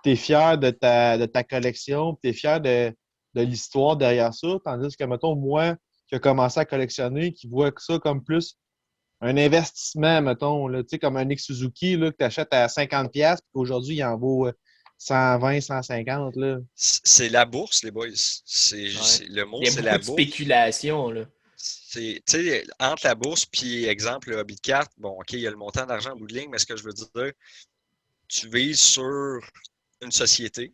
tu es fier de ta collection, tu es fier de l'histoire derrière ça, tandis que, mettons, moi, qui a commencé à collectionner, qui voit ça comme plus un investissement, mettons, là, comme un Nick Suzuki là, que tu achètes à 50$, puis qu'aujourd'hui, il en vaut 120, 150. Là. C'est la bourse, les boys. Le mot, c'est la bourse. Il y a beaucoup de spéculation. Là. Tu sais, entre la bourse puis, exemple, le hobby de cartes, bon, OK, il y a le montant d'argent en bout de ligne, mais ce que je veux dire, tu vises sur une société.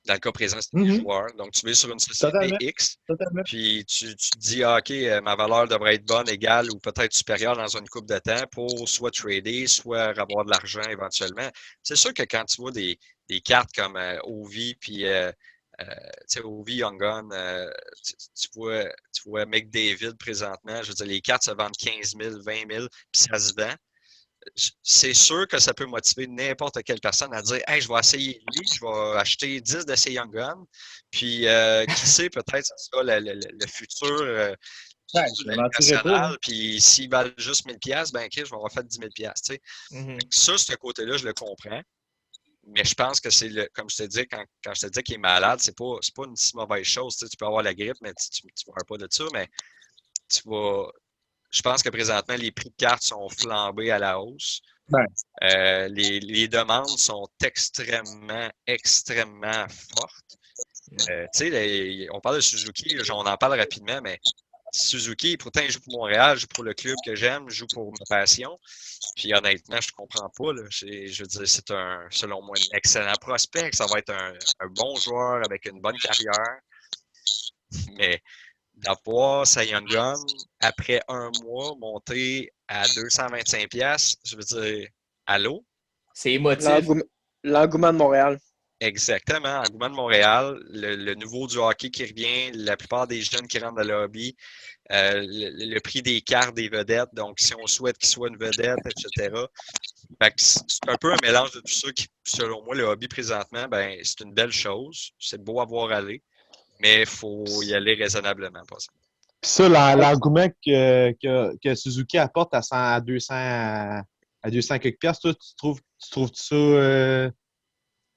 Dans le cas présent, c'est des joueurs. Donc, tu vises sur une société Totalement. X, Totalement. puis tu te dis, ah, OK, ma valeur devrait être bonne, égale ou peut-être supérieure dans une coupe de temps pour soit trader, soit avoir de l'argent éventuellement. C'est sûr que quand tu vois des cartes comme Ovi, puis tu sais, Ovi, Young Gun, tu vois McDavid présentement, je veux dire, les cartes se vendent 15 000, 20 000, puis ça se vend. C'est sûr que ça peut motiver n'importe quelle personne à dire hey, je vais essayer lui, je vais acheter 10 de ces Young Guns. Puis, qui sait, peut-être ça sera le futur Ouais, je de la ne Ligue mentirais pas. nationale. Puis, s'ils valent juste 1000$, ben, OK, je vais avoir fait 10 000$. Tu sais. Mhm. Ça, ce côté-là, je le comprends. Mais je pense que c'est comme je te dis, quand je te dis qu'il est malade, c'est pas une si mauvaise chose. Tu sais, tu peux avoir la grippe, mais tu ne vois pas de ça. Mais tu vas. Je pense que présentement, les prix de cartes sont flambés à la hausse. Ben. Les demandes sont extrêmement, extrêmement fortes. Tu sais, on parle de Suzuki, on en parle rapidement, mais Suzuki, pourtant, il joue pour Montréal, joue pour le club que j'aime, joue pour ma passion. Puis honnêtement, je ne comprends pas. Là. Je veux dire, c'est selon moi, un excellent prospect. Ça va être un bon joueur avec une bonne carrière. Mais d'avoir sa Young Gun après un mois monter à 225$, je veux dire, allô? C'est émotif. L'engouement de Montréal. Exactement, engouement de Montréal, le nouveau du hockey qui revient, la plupart des jeunes qui rentrent dans le hobby, le prix des cartes des vedettes, donc si on souhaite qu'il soit une vedette, etc. Fait que c'est un peu un mélange de tout ça qui, selon moi, le hobby présentement, ben, c'est une belle chose. C'est beau à voir aller, mais il faut y aller raisonnablement. Pas ça. Puis ça, l'engouement que Suzuki apporte à 200 à 200 quelques piastres, toi, tu trouves ça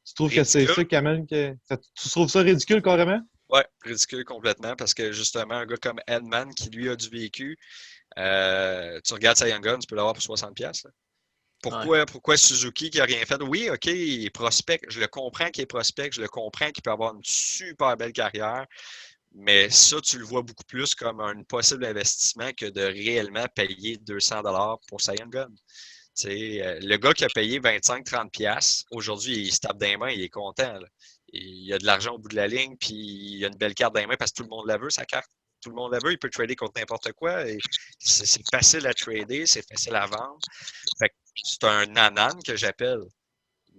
tu trouves que c'est ça qui amène tu trouves ça ridicule carrément? Oui, ridicule complètement parce que justement, un gars comme Edman qui lui a du vécu, tu regardes sa Young Gun, tu peux l'avoir pour 60$. Pourquoi Suzuki qui n'a rien fait? Oui, OK, il est prospect. Je le comprends qu'il est prospect. Je le comprends qu'il peut avoir une super belle carrière. Mais ça, tu le vois beaucoup plus comme un possible investissement que de réellement payer 200$ pour sa Young Gun. Le gars qui a payé 25-30$, aujourd'hui, il se tape dans les mains, il est content. Là. Il a de l'argent au bout de la ligne, puis il a une belle carte dans les mains parce que tout le monde la veut, sa carte. Tout le monde la veut, il peut trader contre n'importe quoi. C'est facile à trader, c'est facile à vendre. Fait que c'est un nanan que j'appelle.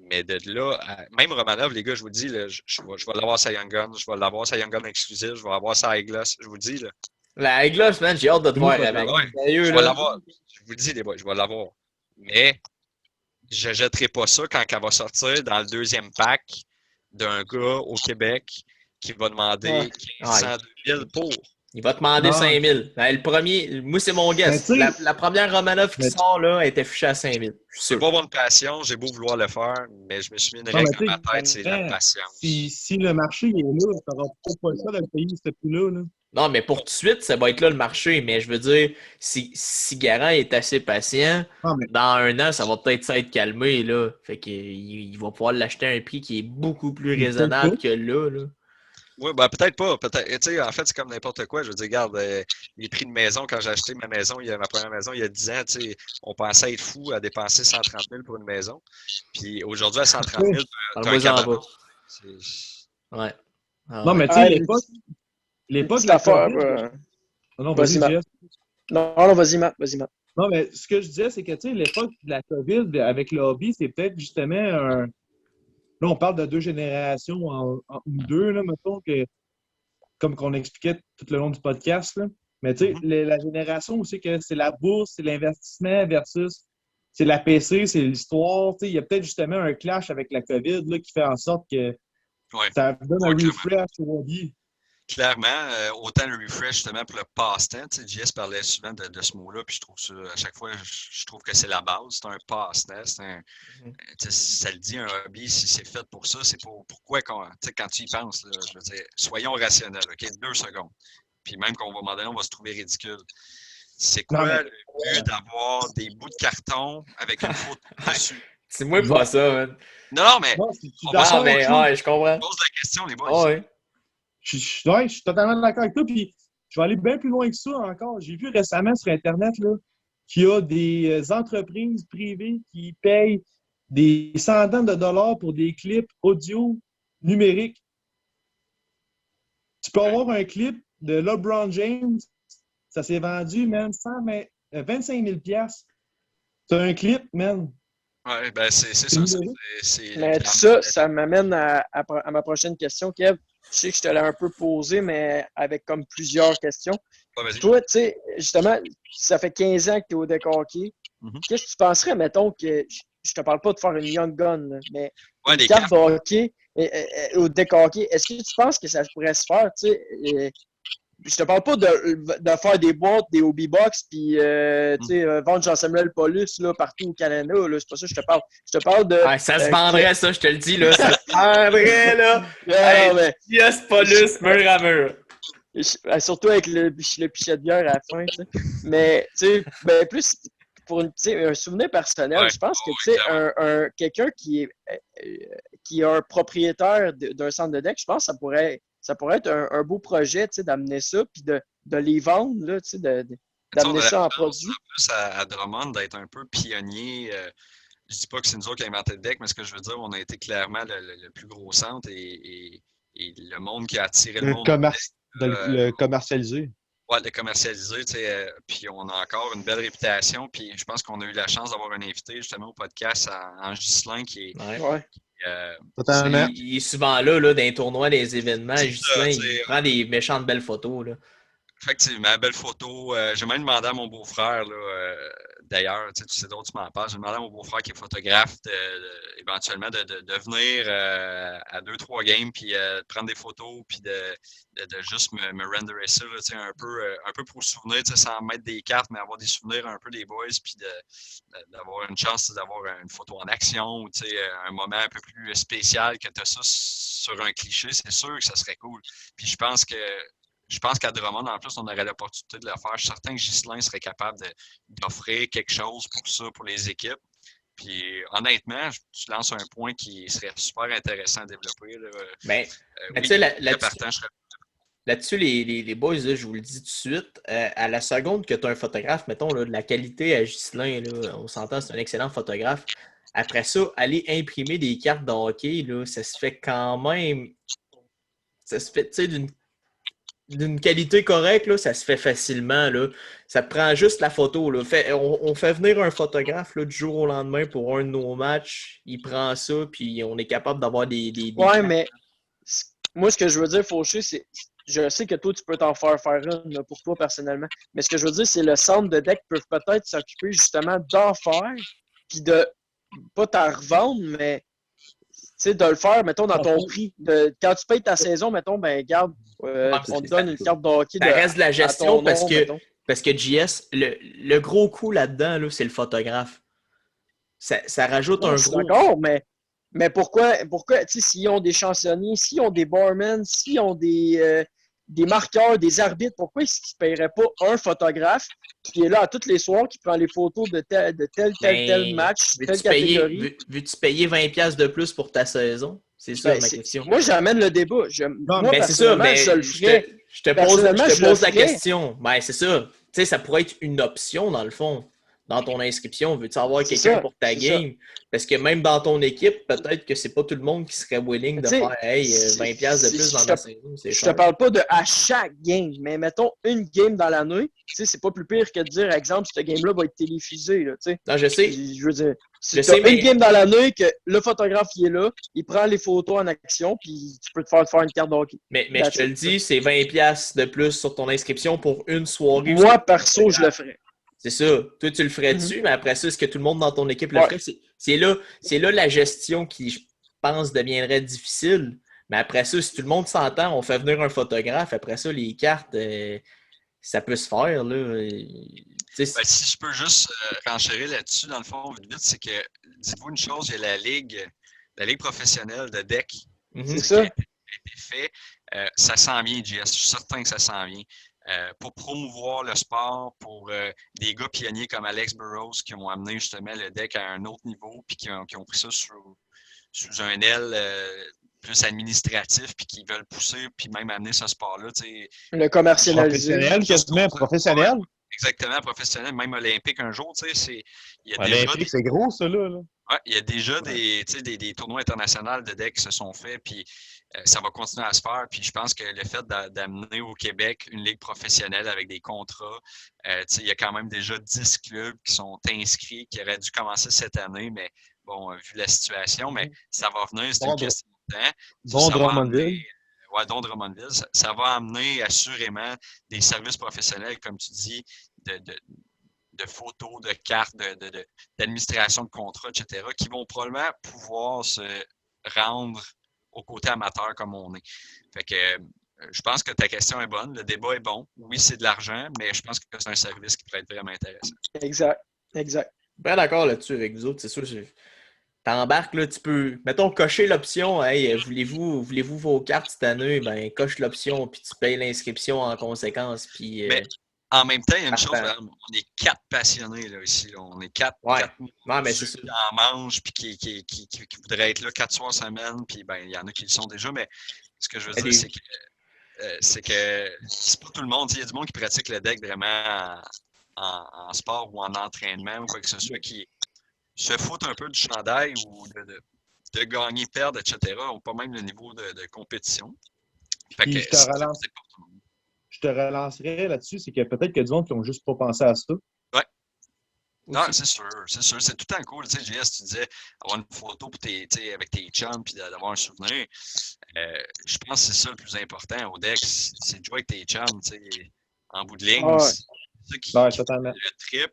Mais de là, même Romanov, les gars, je vous dis, là, je vais l'avoir sa Young Gun, je vais l'avoir sa Young Gun exclusive, je vais avoir sa Gloss, je vous dis. Là. La Gloss, man, j'ai hâte de te voir avec. Ouais, Sérieux, je là. vais l'avoir. Je vous le dis, les boys, je vais l'avoir. Mais je ne jetterai pas ça quand elle va sortir dans le deuxième pack d'un gars au Québec qui va demander 1500 000 pour. Il va te demander 5000. Ben, le premier, moi, c'est mon guess. La première Romanov qui sort, là, elle était fichée à 5000. Je peux pas avoir une passion, j'ai beau vouloir le faire, mais je me suis mis une règle dans ma tête, c'est la patience. Si le marché est là, ça n'aura pas le choix de le payer ce prix-là. Là. Non, mais pour tout de suite, ça va être là le marché. Mais je veux dire, si Garant est assez patient, dans un an, ça va peut-être s'être calmé. Là. Fait qu'il va pouvoir l'acheter à un prix qui est beaucoup plus raisonnable que là. Oui, ben peut-être pas. En fait, c'est comme n'importe quoi. Je veux dire, regarde, les prix de maison, quand j'ai acheté ma première maison il y a 10 ans, on pensait être fou à dépenser 130 000 pour une maison. Puis aujourd'hui, à 130 000, tu as un cabanon. Ouais. Non, mais tu sais, l'époque de la COVID... Non, vas-y, Matt. Non, vas-y, Matt. Non, mais ce que je disais, c'est que, tu sais, l'époque de la COVID avec le hobby, c'est peut-être justement un... Là, on parle de 2 générations ou 2, là, mettons, comme qu'on expliquait tout le long du podcast. Là. Mais tu sais, la génération où c'est que c'est la bourse, c'est l'investissement versus c'est la PC, c'est l'histoire. Tu sais, il y a peut-être justement un clash avec la COVID là, qui fait en sorte que ça donne un refresh au hobby. Clairement, autant le refresh justement pour le passe-temps. JS parlait souvent de ce mot-là, puis je trouve ça, à chaque fois, je trouve que c'est la base. C'est un passe-temps. Ça le dit, un hobby, si c'est fait pour ça, c'est pourquoi quand tu y penses, là, je veux dire, soyons rationnels, OK? 2 secondes. Puis même qu'on va demander, on va se trouver ridicule. C'est quoi le but d'avoir des bouts de carton avec une photo dessus? C'est moi pas ça, man. Non, mais. Je comprends. Je pose la question, les boys. Je suis totalement d'accord avec toi. Puis je vais aller bien plus loin que ça encore. J'ai vu récemment sur Internet là, qu'il y a des entreprises privées qui payent des centaines de dollars pour des clips audio numériques. Tu peux avoir un clip de LeBron James, ça s'est vendu, man, 25 000 $. C'est un clip, man. Ouais, ben c'est ça. Mais tout ça, ça m'amène à ma prochaine question, Kev. Je sais que je te l'ai un peu posé, mais avec comme plusieurs questions. Ouais, vas-y. Toi, tu sais, justement, ça fait 15 ans que tu es au deck hockey. Mhm. Qu'est-ce que tu penserais, mettons, que je te parle pas de faire une Young Gun, là, mais Ouais, une les carte cartes. de hockey au deck hockey, est-ce que tu penses que ça pourrait se faire, tu sais? Je te parle pas de faire des boîtes, des hobby box, puis tu sais, vendre Jean-Samuel Paulus là, partout au Canada. Là, c'est pas ça que je te parle. Je te parle de. Ah, ça se vendrait, ça, je te le dis, là. Ça se vendrait, là. Non, Hey, mais, yes, Paulus, mur à mur. surtout avec le pichet de bière à la fin. Tu sais. Mais, tu sais, ben, plus pour tu sais, un souvenir personnel, Ouais, je pense que, ouais, tu sais, clairement. quelqu'un qui est un propriétaire d'un centre de deck, je pense que ça pourrait être un beau projet, tu sais, d'amener ça, puis de les vendre, là, tu sais, Tu sais, on d'amener a la ça en chance, produit. en plus, à Drummond, d'être un peu pionnier. Je dis pas que c'est nous autres qui avons inventé le deck, mais ce que je veux dire, on a été clairement le plus gros centre et le monde qui a attiré le Le, monde au deck. le commercialiser. Ouais, le commercialiser, tu sais, puis on a encore une belle réputation, puis je pense qu'on a eu la chance d'avoir un invité justement au podcast en Ghislain qui est, Ouais. Ouais. Totalement. Il est souvent là, dans les tournois, des événements. c'est ça, Ghislain, tu il sais, prend des méchantes belles photos, là. effectivement, belle photo. J'ai même demandé à mon beau-frère, là, d'ailleurs, tu sais d'autres, tu m'en parles. J'ai demandé à mon beau-frère qui est photographe éventuellement de venir à 2-3 games, puis de prendre des photos, puis de juste me renderer ça, là, tu sais, un peu pour souvenir, tu sais, sans mettre des cartes, mais avoir des souvenirs un peu des boys, puis d'avoir une chance d'avoir une photo en action, ou tu sais, un moment un peu plus spécial que tu as ça sur un cliché, c'est sûr que ça serait cool. Puis je pense qu'à Drummond, en plus, on aurait l'opportunité de le faire. Je suis certain que Ghislain serait capable d'offrir quelque chose pour ça, pour les équipes. Puis honnêtement, tu lances un point qui serait super intéressant à développer. Là. Mais tu Oui, sais, très partant, je serais. là-dessus, les boys, là, je vous le dis tout de suite, à la seconde que tu as un photographe, mettons, là, de la qualité à Ghislain, là, on s'entend, c'est un excellent photographe. Après ça, aller imprimer des cartes de hockey, là, ça se fait quand même. Ça se fait, tu sais, d'une qualité correcte, là, ça se fait facilement. Là. Ça te prend juste la photo. Là. On fait venir un photographe là, du jour au lendemain pour un de nos matchs. Il prend ça, puis on est capable d'avoir des Ouais, cartes. mais moi, ce que je veux dire, Fauché, c'est. Je sais que toi, tu peux t'en faire une là, pour toi personnellement. Mais ce que je veux dire, c'est le centre de deck peuvent peut-être s'occuper justement d'en faire, puis de pas t'en revendre, mais de le faire, mettons, dans ton prix. Quand tu payes ta saison, mettons, ben garde, on te donne une carte de hockey Ça reste de la à gestion ton nom, mettons. parce que JS, le gros coup là-dedans, là, c'est le photographe. Ça rajoute Ouais, un je suis gros. d'accord, mais pourquoi tu sais, s'ils ont des chansonniers, s'ils ont des barmen, s'ils ont des marqueurs, des arbitres, pourquoi est-ce qu'ils ne paieraient pas un photographe qui est là à tous les soirs, qui prend les photos de tel match, telle catégorie? Veux-tu payer 20$ de plus pour ta saison? C'est ça Ben, ma question. moi, j'amène le débat. Moi, Mais c'est ça, personnellement, je le ferais. je te Personnellement, je le pose la ferais. question. Ben, c'est ça. Tu sais, ça pourrait être une option, dans le fond, dans ton inscription. Veux-tu avoir C'est quelqu'un ça, pour ta c'est ça. game? Parce que même dans ton équipe, peut-être que c'est pas tout le monde qui serait willing Mais de tu sais, faire hey, 20$ de plus dans ma saison. C'est je te cher. parle pas de à chaque game, mais mettons une game dans l'année. Tu sais, c'est pas plus pire que de dire, exemple, ce game-là va être télévisé. Là, tu sais. Non, je sais. Je veux dire, si Je tu as sais, mais une game dans l'année, que le photographe il est là, il prend les photos en action, puis tu peux te faire une carte de hockey. mais je te le dis, c'est 20$ de plus sur ton inscription pour une soirée. Moi, perso, je le ferais. C'est ça. Toi, tu le ferais dessus, mais après ça, est-ce que tout le monde dans ton équipe le Ouais. ferait? C'est là la gestion qui, je pense, deviendrait difficile. Mais après ça, si tout le monde s'entend, on fait venir un photographe. Après ça, les cartes, ça peut se faire. Là. Ben, si je peux juste renchérir là-dessus, dans le fond, vite, c'est que dites-vous une chose, il y a la ligue professionnelle de deck Mhm. C'est ça. qui a été fait. Ça s'en vient, JS. Je suis certain que ça s'en vient. Pour promouvoir le sport, pour des gars pionniers comme Alex Burrows qui ont amené justement le deck à un autre niveau puis qui ont pris ça sous un aile plus administratifs, puis qui veulent pousser, puis même amener ce sport-là, tu sais. Le commercialiser. Professionnel, quasiment professionnel. Exactement, professionnel, même olympique un jour, tu sais. Il y a Olympique, c'est gros, ça, là. Ouais, il y a déjà des tournois internationaux de deck qui se sont faits, puis ça va continuer à se faire. Puis je pense que le fait d'amener au Québec une ligue professionnelle avec des contrats, il y a quand même déjà 10 clubs qui sont inscrits, qui auraient dû commencer cette année, mais bon, vu la situation, mais ça va venir, c'est une question de temps. Dont Drummondville. Ouais, dont Drummondville. Ça va amener assurément des services professionnels, comme tu dis, de photos, de cartes, d'administration de contrats, etc., qui vont probablement pouvoir se rendre au côté amateur comme on est. Fait que je pense que ta question est bonne, le débat est bon. Oui, c'est de l'argent, mais je pense que c'est un service qui pourrait être vraiment intéressant. Exact. Bien d'accord là-dessus avec vous autres, c'est sûr. T'embarques, là, tu peux, mettons, cocher l'option. Hey, voulez-vous vos cartes cette année? Ben, coche l'option, puis tu payes l'inscription en conséquence. Puis, mais en même temps, il y a une chose, on est 4 passionnés là, ici. Là. On est 4 mais c'est qui en mangent puis qui voudraient être là 4 soirs semaine. Puis ben, il y en a qui le sont déjà, mais ce que je veux dire, c'est que c'est pas tout le monde. Il y a du monde qui pratique le deck vraiment en sport ou en entraînement ou quoi que ce soit, qui se foutent un peu du chandail ou de gagner, perdre, etc. Ont pas même le niveau de compétition. Fait que c'est pas tout le monde. Je te relancerai là-dessus, c'est que peut-être qu'il y a du monde qui n'ont juste pas pensé à ça. Ouais. Non, c'est sûr. C'est tout le temps cool. Tu sais, JS, tu disais avoir une photo pour avec tes chums puis d'avoir un souvenir. Je pense que c'est ça le plus important au deck, c'est de jouer avec tes chums, tu sais, en bout de ligne. C'est ça qui le trip,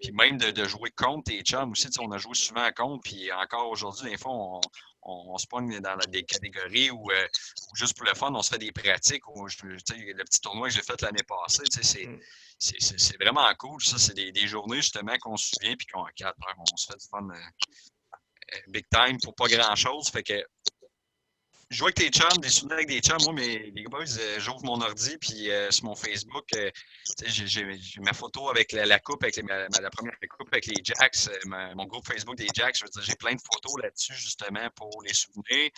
puis même de jouer contre tes chums aussi. On a joué souvent contre, puis encore aujourd'hui, des fois, on se pogne dans des catégories où juste pour le fun, on se fait des pratiques. Le petit tournoi que j'ai fait l'année passée, c'est vraiment cool. Ça, c'est des journées justement qu'on se souvient puis qu'on se fait du fun big time pour pas grand-chose. Fait que jouer avec tes chums, des souvenirs avec des chums. Moi, les boys, j'ouvre mon ordi, puis sur mon Facebook, j'ai ma photo avec la coupe, avec la première coupe avec les Jacks, mon groupe Facebook des Jacks. Je veux dire, j'ai plein de photos là-dessus, justement, pour les souvenirs.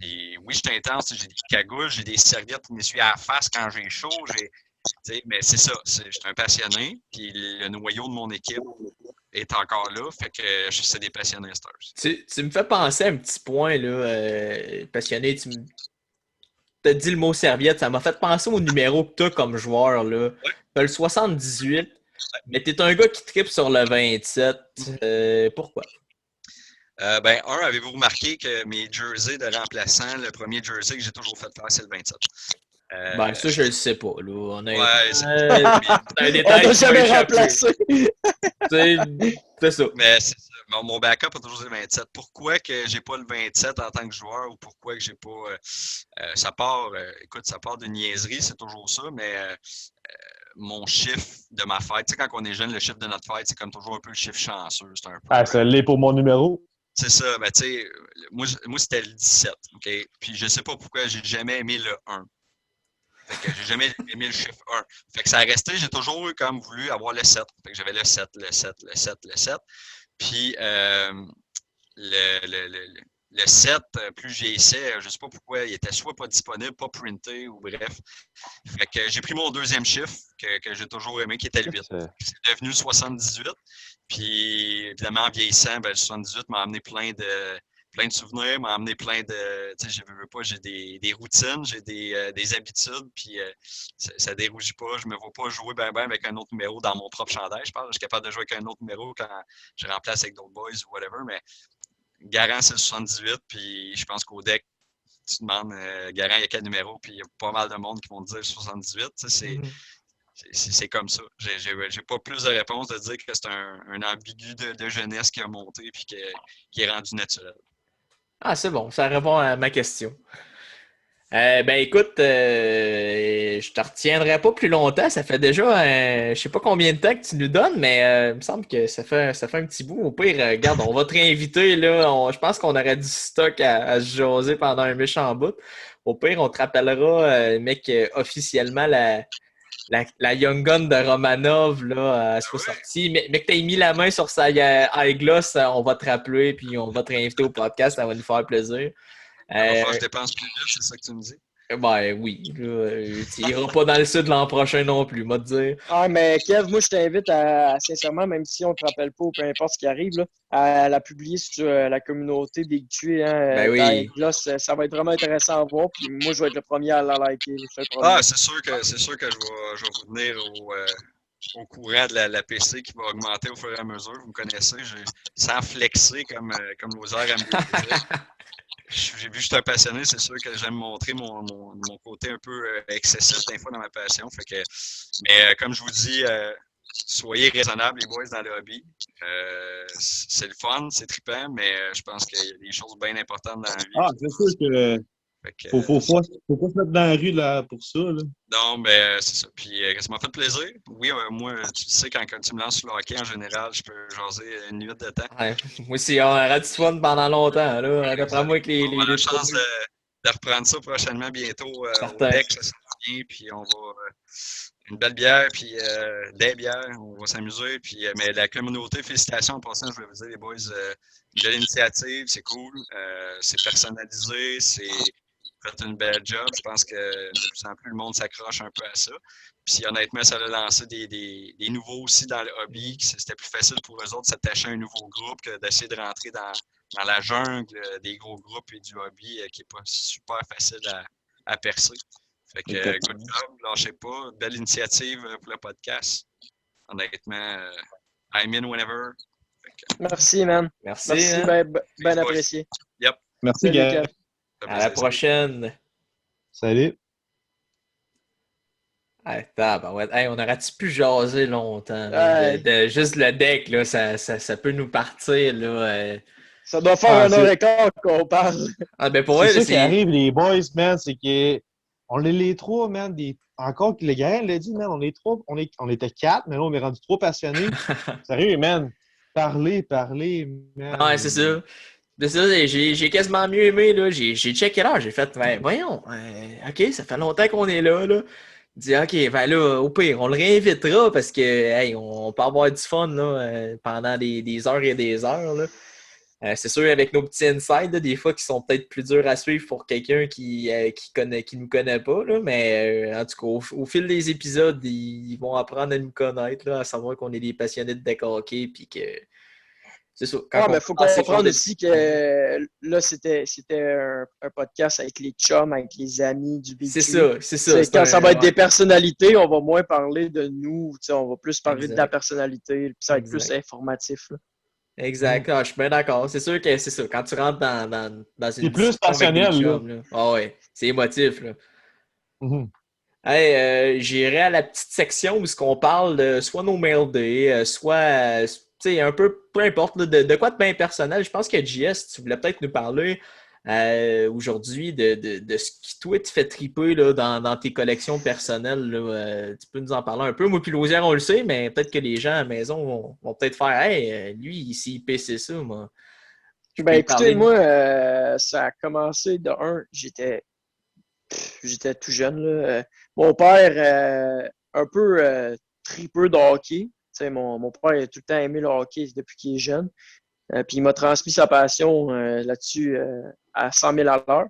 Et oui, je suis intense, j'ai des cagoules, j'ai des serviettes qui m'essuient à la face quand j'ai chaud. Mais c'est ça, je suis un passionné, puis le noyau de mon équipe est encore là, fait que c'est des passionnés Stars. Tu me fais penser à un petit point, là, passionné, tu as dit le mot serviette, ça m'a fait penser au numéro que tu as comme joueur, là. Ouais. Tu as le 78, mais tu es un gars qui tripe sur le 27. Pourquoi? Avez-vous remarqué que mes jerseys de remplaçants, le premier jersey que j'ai toujours fait faire, c'est le 27. Ça, je le sais pas. Là. C'est un détail. On n'a jamais remplacé. C'est ça. Mais c'est ça. Mon backup a toujours le 27. Pourquoi que j'ai pas le 27 en tant que joueur ou pourquoi que j'ai pas. Ça part de niaiserie, c'est toujours ça, mais mon chiffre de ma fête, tu sais, quand on est jeune, le chiffre de notre fête, c'est comme toujours un peu le chiffre chanceux. C'est un peu, ça l'est pour mon numéro. C'est ça, tu sais, moi c'était le 17, OK? Puis je sais pas pourquoi j'ai jamais aimé le 1. Fait que j'ai jamais aimé le chiffre 1. Fait que ça a resté, j'ai toujours comme voulu avoir le 7. Fait que j'avais le 7, le 7, le 7, le 7. Puis le 7, plus j'ai essayé, je sais pas pourquoi, il était soit pas disponible, pas printé, ou bref. Fait que j'ai pris mon deuxième chiffre, que j'ai toujours aimé, qui était le 8. C'est devenu le 78. Puis évidemment, en vieillissant, le 78 m'a amené plein de souvenirs, m'a amené plein de. Tu sais, j'ai des routines, j'ai des habitudes, puis ça dérougit pas. Je me vois pas jouer ben avec un autre numéro dans mon propre chandail. Je suis capable de jouer avec un autre numéro quand je remplace avec d'autres boys ou whatever, mais Garant, c'est le 78, puis je pense qu'au deck, tu demandes Garant, il y a quel numéro, puis il y a pas mal de monde qui vont te dire le 78. Tu sais, c'est comme ça. J'ai pas plus de réponse de dire que c'est un ambigu de jeunesse qui a monté puis qui est rendu naturel. Ah, c'est bon, ça répond à ma question. Écoute, je te retiendrai pas plus longtemps. Ça fait déjà, je sais pas combien de temps que tu nous donnes, mais il me semble que ça fait un petit bout. Au pire, regarde, on va te réinviter, là. Je pense qu'on aurait du stock à se jaser pendant un méchant bout. Au pire, on te rappellera, mec, officiellement, la Young Gun de Romanov, là, soit sortie. Mais que tu aies mis la main sur sa eyeglass, on va te rappeler, puis on va te réinviter au podcast. Ça va nous faire plaisir. Il va falloir que Euh, je dépense plus vite, c'est ça que tu me dis? ben oui, là, tu iras pas dans le sud l'an prochain non plus, moi te dire. Ah, mais Kev, moi, je t'invite sincèrement, même si on ne te rappelle pas ou peu importe ce qui arrive, là, à la publier sur la communauté des tués, hein, Ben dans oui. Gloss. Ça va être vraiment intéressant à voir. Puis moi, je vais être le premier à la liker, je te le promets. Ah, c'est sûr que je vais vous tenir au courant de la PC qui va augmenter au fur et à mesure. Vous me connaissez, sans flexer comme nos heures aiment bien le dire. J'ai vu que je suis un passionné, c'est sûr que j'aime montrer mon côté un peu excessif des fois dans ma passion. Mais comme je vous dis, soyez raisonnables les boys dans le hobby. C'est le fun, c'est trippant, mais je pense qu'il y a des choses bien importantes dans la vie. Ah, c'est sûr que Fait que, faut pas se mettre dans la rue là, pour ça. Là. non, mais c'est ça. Puis ça m'a fait plaisir. Oui, moi, tu sais, quand tu me lances sur le hockey, en général, je peux jaser une minute de temps. Ouais. Moi aussi, on aura du fun pendant longtemps, là. D'après moi, avec On va avoir la les chance de reprendre ça prochainement bientôt au certains. deck, ça sent bien, puis on va une belle bière, puis des bières, on va s'amuser. Puis, mais la communauté, félicitations en passant, je vais vous dire, les boys, une belle initiative, c'est cool, c'est personnalisé, vous faites une belle job. Je pense que de plus en plus, le monde s'accroche un peu à ça. Puis honnêtement, ça a lancé des nouveaux aussi dans le hobby. C'était plus facile pour eux autres de s'attacher à un nouveau groupe que d'essayer de rentrer dans la jungle des gros groupes et du hobby qui n'est pas super facile à percer. Fait que good job, lâchez pas. Belle initiative pour le podcast. Honnêtement, I'm in whenever. Merci, man. Merci. Merci, Hein? ben apprécié. Yep. Merci, Salut, gars. Kev. À la prochaine. Salut. Attends, ben ouais. Hey, on aurait-tu pu jaser longtemps? Ouais. Juste le deck, là, ça peut nous partir. Là, Ça doit faire Ah, un heure et quart qu'on parle. Ah, ben pour c'est elle, ça qui arrive, les boys, man, c'est que on est les trois, man, encore que le gars l'a dit, man, on est trois, on était quatre, mais là, on est rendu trop passionnés. Sérieux, man. Parler, man. Ouais, c'est ça. C'est ça, j'ai quasiment mieux aimé, là. J'ai checké l'heure, j'ai fait, ben, voyons, OK, ça fait longtemps qu'on est là, là. Dit, OK, ben là, au pire, on le réinvitera parce que, hey, on peut avoir du fun, là, pendant des heures et des heures, là. C'est sûr, avec nos petits insides, là, des fois, qui sont peut-être plus durs à suivre pour quelqu'un qui nous connaît pas, là, mais en tout cas, au fil des épisodes, ils vont apprendre à nous connaître, là, à savoir qu'on est des passionnés de deck hockey, puis que c'est ça. Ah, mais il faut comprendre aussi que là, c'était un podcast avec les chums, avec les amis du BQ. C'est ça. Quand ça va être des personnalités, on va moins parler de nous, on va plus parler de la personnalité, puis ça va être plus informatif. Là. Exact. Ah, je suis bien d'accord. C'est sûr que c'est ça. Quand tu rentres dans une C'est plus passionnel, là. Ah ouais, c'est émotif, là. Mm-hmm. Hey, j'irai à la petite section où on parle de soit nos mail day, soit un peu, peu importe, là, de quoi de bien personnel. Je pense que JS, tu voulais peut-être nous parler aujourd'hui de ce qui, toi, te fait triper là, dans tes collections personnelles. Là, tu peux nous en parler un peu. Moi, puis Lausière, on le sait, mais peut-être que les gens à la maison vont peut-être faire Hey, lui, ici, il PC ça, moi. Ben écoutez, moi, ça a commencé de un, j'étais tout jeune. Là. Mon père, un peu tripeux de hockey. Mon père a tout le temps aimé le hockey depuis qu'il est jeune. Puis il m'a transmis sa passion là-dessus à 100 000 à l'heure.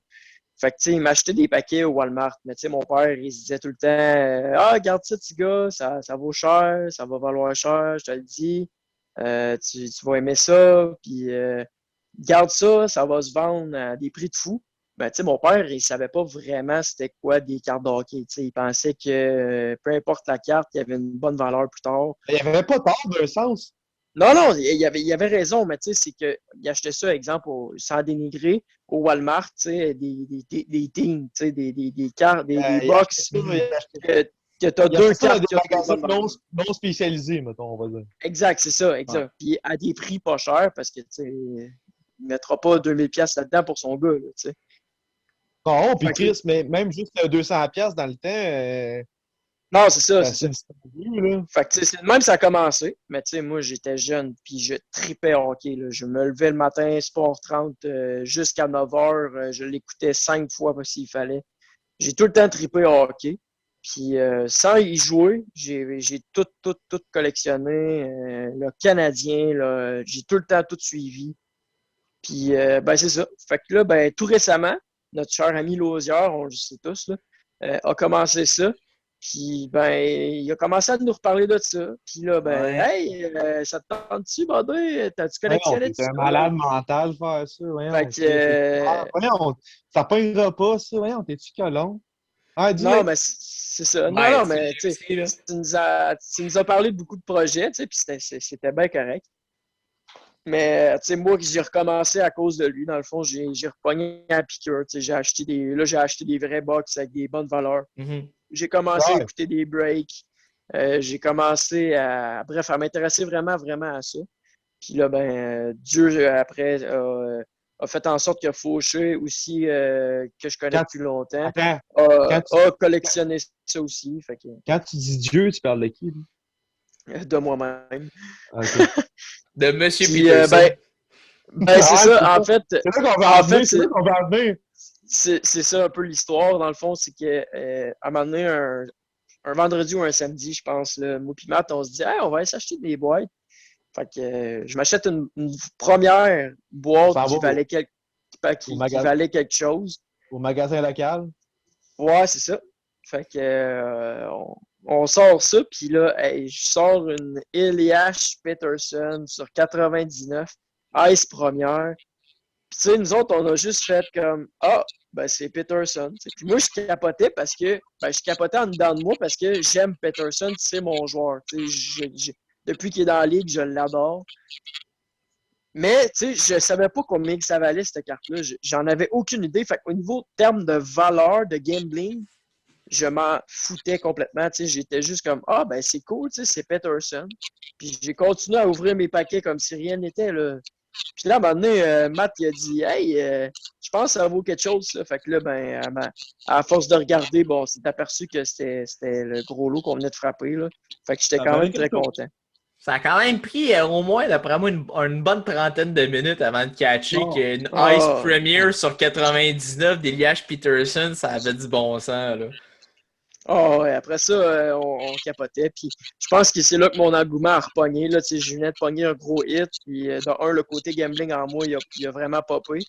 Fait que, il m'achetait des paquets au Walmart. Mais mon père, il se disait tout le temps Ah, garde ça, petit gars, ça vaut cher, ça va valoir cher, je te le dis. Tu vas aimer ça. Puis garde ça, ça va se vendre à des prix de fou. Ben, mon père, il savait pas vraiment c'était quoi des cartes de hockey. Il pensait que peu importe la carte, il y avait une bonne valeur plus tard. Il n'y avait pas tort d'un sens. Non, il avait raison, mais c'est qu'il achetait ça, exemple, sans dénigrer, au Walmart, des teams, des cartes, des box. Que tu as deux cartes. Des magasins non spécialisés, mettons, on va dire. Exact, c'est ça, exact. Ouais. Puis à des prix pas chers, parce que, il ne mettra pas 2000$ là-dedans pour son gars, tu sais. Non, puis Chris, mais même juste 200$ dans le temps. Non, c'est ça. C'est fait que, c'est même ça a commencé. Mais moi, j'étais jeune, puis je tripais hockey. Là. Je me levais le matin, Sport 30, jusqu'à 9h. Je l'écoutais 5 fois s'il fallait. J'ai tout le temps trippé hockey. Puis sans y jouer, j'ai tout collectionné. Le Canadien, là, j'ai tout le temps tout suivi. Puis, ben c'est ça. Fait que là, ben tout récemment, notre cher ami Lausière, on le sait tous, là, a commencé ça. Puis, ben, il a commencé à nous reparler de ça. Puis là, ben, Ouais. hey, ça te tente-tu, Baudrey? T'as-tu Voyons, collectionné tout t'es ça? un malade mental faire ça. Voyons, Fait que, voyons, ça pognera pas, ça. Voyons, t'es-tu colon? Ah, non, dis-le. mais c'est ça. Non, Ouais, non, c'est mais vrai tu sais, aussi, là. tu nous as parlé de beaucoup de projets, tu sais, puis c'était bien correct. Mais, tu sais, moi, j'ai recommencé à cause de lui. Dans le fond, j'ai repogné à piqûre. Tu sais, j'ai acheté des vrais box avec des bonnes valeurs. Mhm. J'ai commencé à Ouais. écouter des breaks. J'ai commencé bref, à m'intéresser vraiment, vraiment à ça. Puis là, ben, Dieu, après, a fait en sorte que Fauché aussi, que je connais Quand, depuis longtemps, attends, a, quand a collectionné ça aussi. Fait que, quand tu dis Dieu, tu parles de qui, là? de moi-même. Ah, ok. De Monsieur Puis, Peterson. ben, c'est Ah, ça. En fait, c'est là qu'on va en en fait, venir, c'est là qu'on va en venir. c'est ça un peu l'histoire. Dans le fond, c'est que à un moment donné, un vendredi ou un samedi, je pense, là, moi et Matt, on se dit, hey, on va aller s'acheter des boîtes. Fait que je m'achète une première On boîte s'en va au, qui valait quelque chose. au magasin local. Ouais, c'est ça. Fait que on sort ça, puis là, hey, je sors une Eliash Peterson sur 99, Ice première. Puis tu sais, nous autres, on a juste fait comme ah, ben c'est Peterson. T'sais. Puis moi, je capotais parce que je capotais en dedans de moi parce que j'aime Peterson, c'est mon joueur. Depuis qu'il est dans la ligue, je l'adore. Mais tu sais, je savais pas combien que ça valait cette carte-là. J'en avais aucune idée. Fait qu'au niveau terme de valeur de gambling, je m'en foutais complètement. Tu sais, j'étais juste comme ah ben c'est cool, tu sais, c'est Peterson. Puis j'ai continué à ouvrir mes paquets comme si rien n'était là. Puis là, à un moment donné, Matt il a dit hey, je pense que ça vaut quelque chose, ça. Fait que là, ben, à force de regarder, bon, on s'est aperçu que c'était le gros lot qu'on venait de frapper. Là. Fait que j'étais Ça quand valait même très quelque chose. content. Ça a quand même pris au moins, d'après moi, une bonne trentaine de minutes avant de catcher Non. qu'une Ice Ah, Premier sur 99 d'Elias Peterson, ça avait du bon sens, là. ah ouais, après ça, on capotait. Puis je pense que c'est là que mon engouement a repogné. Là, tu sais, je venais de pogner un gros hit. Puis de un, le côté gambling en moi, il a vraiment popé.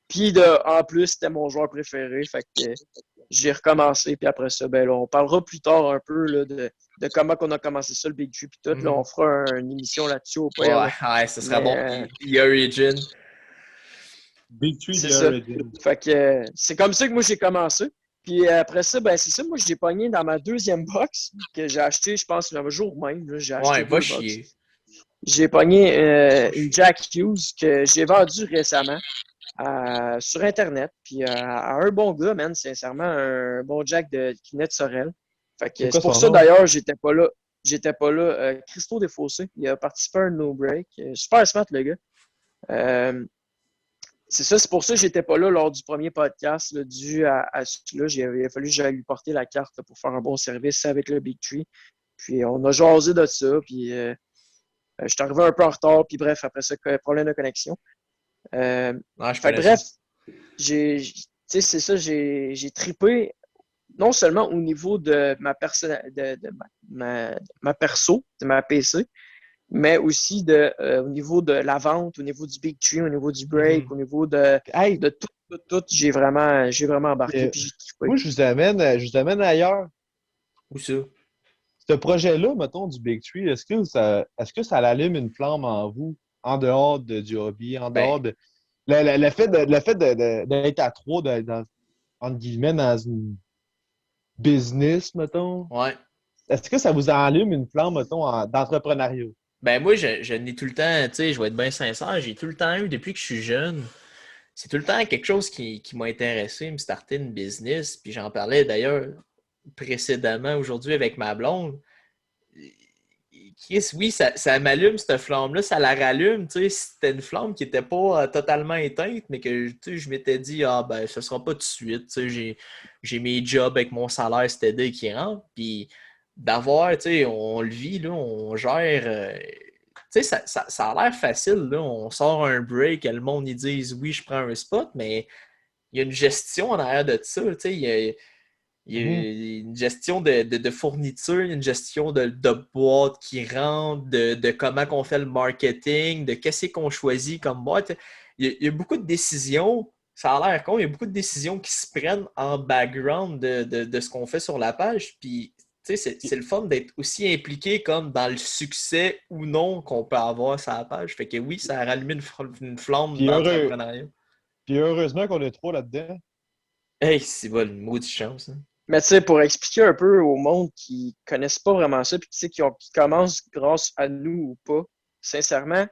Puis en plus, c'était mon joueur préféré. Fait que j'ai recommencé. Puis après ça, ben là, on parlera plus tard un peu là, de comment on a commencé ça, le Big Tree. Puis tout. Là, on fera une émission là-dessus au pire. Ouais, Là. ouais, ce serait bon. Mais The Origin. Big Tree c'est The ça. Origin. Fait que c'est comme ça que moi j'ai commencé. Puis après ça, ben c'est ça, moi j'ai pogné dans ma deuxième box que j'ai acheté, je pense, le jour même. Là, j'ai acheté Ouais, va deux box. chier. J'ai pogné une Jack Hughes que j'ai vendue récemment sur Internet. Puis à un bon gars, man, sincèrement, un bon Jack qui venait de Sorel. Fait C'est que quoi c'est pour son ça nom? d'ailleurs, j'étais pas là. J'étais pas là. Christo Desfossés, il a participé à un no break. Super smart, le gars. Euh, c'est ça, c'est pour ça que j'étais pas là lors du premier podcast, là, dû à celui-là. Il a fallu que j'aille lui porter la carte là, pour faire un bon service avec le Big Tree. Puis on a jasé de ça, puis je suis arrivé un peu en retard, puis bref, après ça, problème de connexion. Ah, je Fait que connais ça. bref, c'est ça, j'ai trippé non seulement au niveau de ma de ma perso, de ma PC, mais aussi au niveau de la vente, au niveau du Big Tree, au niveau du break, au niveau Hey, de tout, j'ai vraiment embarqué, euh, puis j'ai trippé. moi, je vous amène ailleurs. Où ça? Ce projet-là, mettons, du Big Tree, est-ce que ça allume une flamme en vous, en dehors du hobby, en Ben, dehors de. Le fait d'être à trois, entre guillemets, dans une business, mettons, ouais. est-ce que ça vous allume une flamme, mettons, d'entrepreneuriat? Ben, moi, je n'ai tout le temps, tu sais, je vais être bien sincère, j'ai tout le temps eu, depuis que je suis jeune, c'est tout le temps quelque chose qui m'a intéressé, me starter une business. Puis j'en parlais d'ailleurs précédemment aujourd'hui avec ma blonde. Chris, oui, ça m'allume cette flamme-là, ça la rallume. Tu sais, c'était une flamme qui n'était pas totalement éteinte, mais que tu sais, je m'étais dit, ah ben, ce sera pas tout de suite. Tu sais, j'ai mes jobs avec mon salaire c'était qui rentre. Puis d'avoir, tu sais, on le vit, là, on gère. Tu sais, ça a l'air facile, là. On sort un break, le monde, ils disent, oui, je prends un spot, mais il y a une gestion en arrière de ça. Tu sais, il y Mhm. a une gestion de fourniture, une gestion de boîtes qui rentrent, de comment on fait le marketing, de qu'est-ce qu'on choisit comme boîte. Il y a beaucoup de décisions ça a l'air con. Il y a beaucoup de décisions qui se prennent en background de ce qu'on fait sur la page. Puis, tu sais, c'est le fun d'être aussi impliqué comme dans le succès ou non qu'on peut avoir sur la page. Fait que oui, ça a rallumé une flamme Puis, d'entrepreneuriat. puis heureusement qu'on est trois là-dedans. Hey, c'est bon, une maudite chance. Hein. Mais tu sais, pour expliquer un peu au monde qui connaissent pas vraiment ça, puis tu sais, qui commencent grâce à nous ou pas, sincèrement,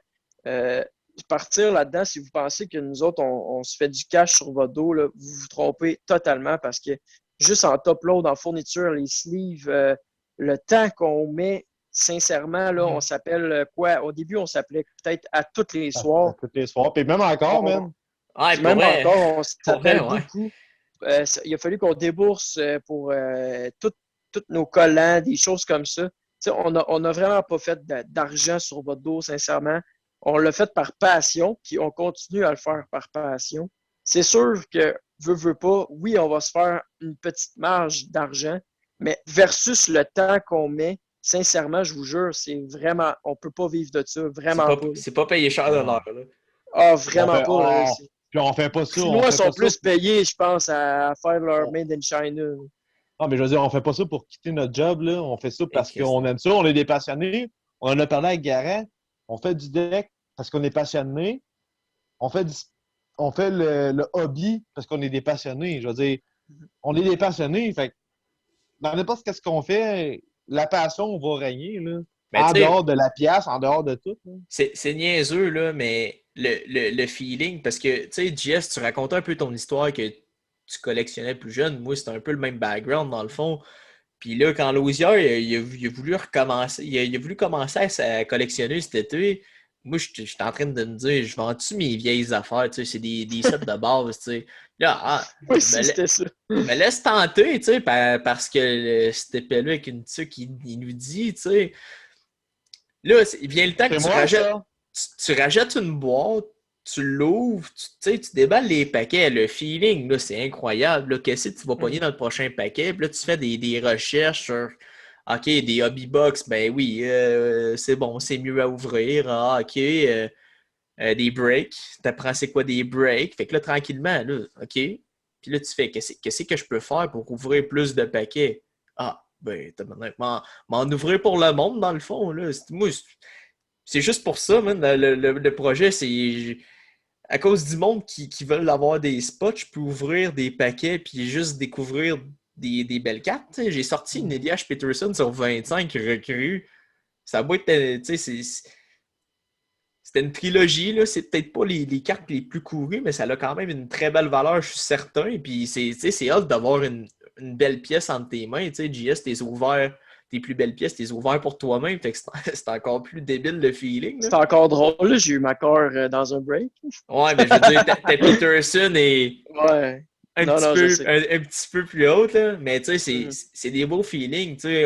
euh, partir là-dedans, si vous pensez que nous autres, on se fait du cash sur votre dos, là, vous vous trompez totalement parce que juste en top load, en fourniture, les sleeves, le temps qu'on met, sincèrement, là, on s'appelle quoi? Au début, on s'appelait peut-être à tous les soirs. Tous les soirs. Puis même encore, On- man. Ouais, Même pour vrai, encore, on pour s'appelle vrai, ouais. beaucoup. Il a fallu qu'on débourse pour tous nos collants, des choses comme ça. Tu sais, on n'a vraiment pas fait d'argent sur votre dos, sincèrement. On l'a fait par passion, puis on continue à le faire par passion. C'est sûr que, veut pas, oui, on va se faire une petite marge d'argent, mais versus le temps qu'on met, sincèrement, je vous jure, c'est vraiment, on peut pas vivre de ça, vraiment pas. C'est pas payé cher de l'heure. Là. Ah, On vraiment fait, pas. Là, puis on fait pas les ça. On Chinois fait sont pas ça plus pour- payés, je pense, à faire leur made in China. Non, mais je veux dire, on fait pas ça pour quitter notre job, là. On fait ça parce Christ. qu'on aime ça. On est des passionnés. On en a parlé avec Garant. On fait du deck parce qu'on est passionné. On fait, on fait le hobby parce qu'on est des passionnés. Je veux dire, on est des passionnés. Fait que dans n'importe ce qu'on fait, la passion va régner, là. Mais En tu sais, dehors de la pièce, en dehors de tout. Là. c'est niaiseux, là, mais le feeling, parce que, tu sais, JS, tu racontais un peu ton histoire que tu collectionnais plus jeune. Moi, c'était un peu le même background, dans le fond. Puis là, quand Lausière, il a voulu recommencer, il a voulu commencer à collectionner cet été, moi, j'étais en train de me dire, je vends-tu mes vieilles affaires, tu sais, c'est des sets de base, tu sais. Là, Moi je me, aussi, c'était ça. me laisse tenter, tu sais, parce que cet épée-là avec une tuque, il nous dit, tu sais, là, il vient le temps que C'est moi, ça. tu rajettes une boîte, tu l'ouvres, tu sais, tu déballes les paquets, le feeling, là, c'est incroyable. Là, qu'est-ce que tu vas pogner dans le prochain paquet? Puis là, tu fais des recherches sur, OK, des hobby box, ben oui, c'est bon, c'est mieux à ouvrir. Ah, OK, des breaks, tu apprends c'est quoi des breaks. Fait que là, tranquillement, là, OK. Puis là, tu fais, qu'est-ce que je peux faire pour ouvrir plus de paquets? Ah, ben, t'as m'en ouvrir pour le monde, dans le fond, là. Moi, c'est juste pour ça, man. Le projet, c'est à cause du monde qui veulent avoir des spots, je peux ouvrir des paquets puis juste découvrir des belles cartes. T'sais. J'ai sorti une Elias Peterson sur 25 recrues. Ça va être, tu sais, c'était une trilogie, là. C'est peut-être pas les cartes les plus courues, mais ça a quand même une très belle valeur, je suis certain. Et puis c'est hâte d'avoir une belle pièce entre tes mains. Tu sais, JS, t'es ouvert, tes plus belles pièces, t'es ouvert pour toi-même. Fait que c'est encore plus débile le feeling. Là. C'était encore drôle, là. J'ai eu ma cœur dans un break. Ouais, mais je veux dire, ta Peterson est Ouais. un, Non, petit non, je peu, sais. un petit peu plus haute, là. Mais tu sais, Mhm. c'est des beaux feelings. Tu sais,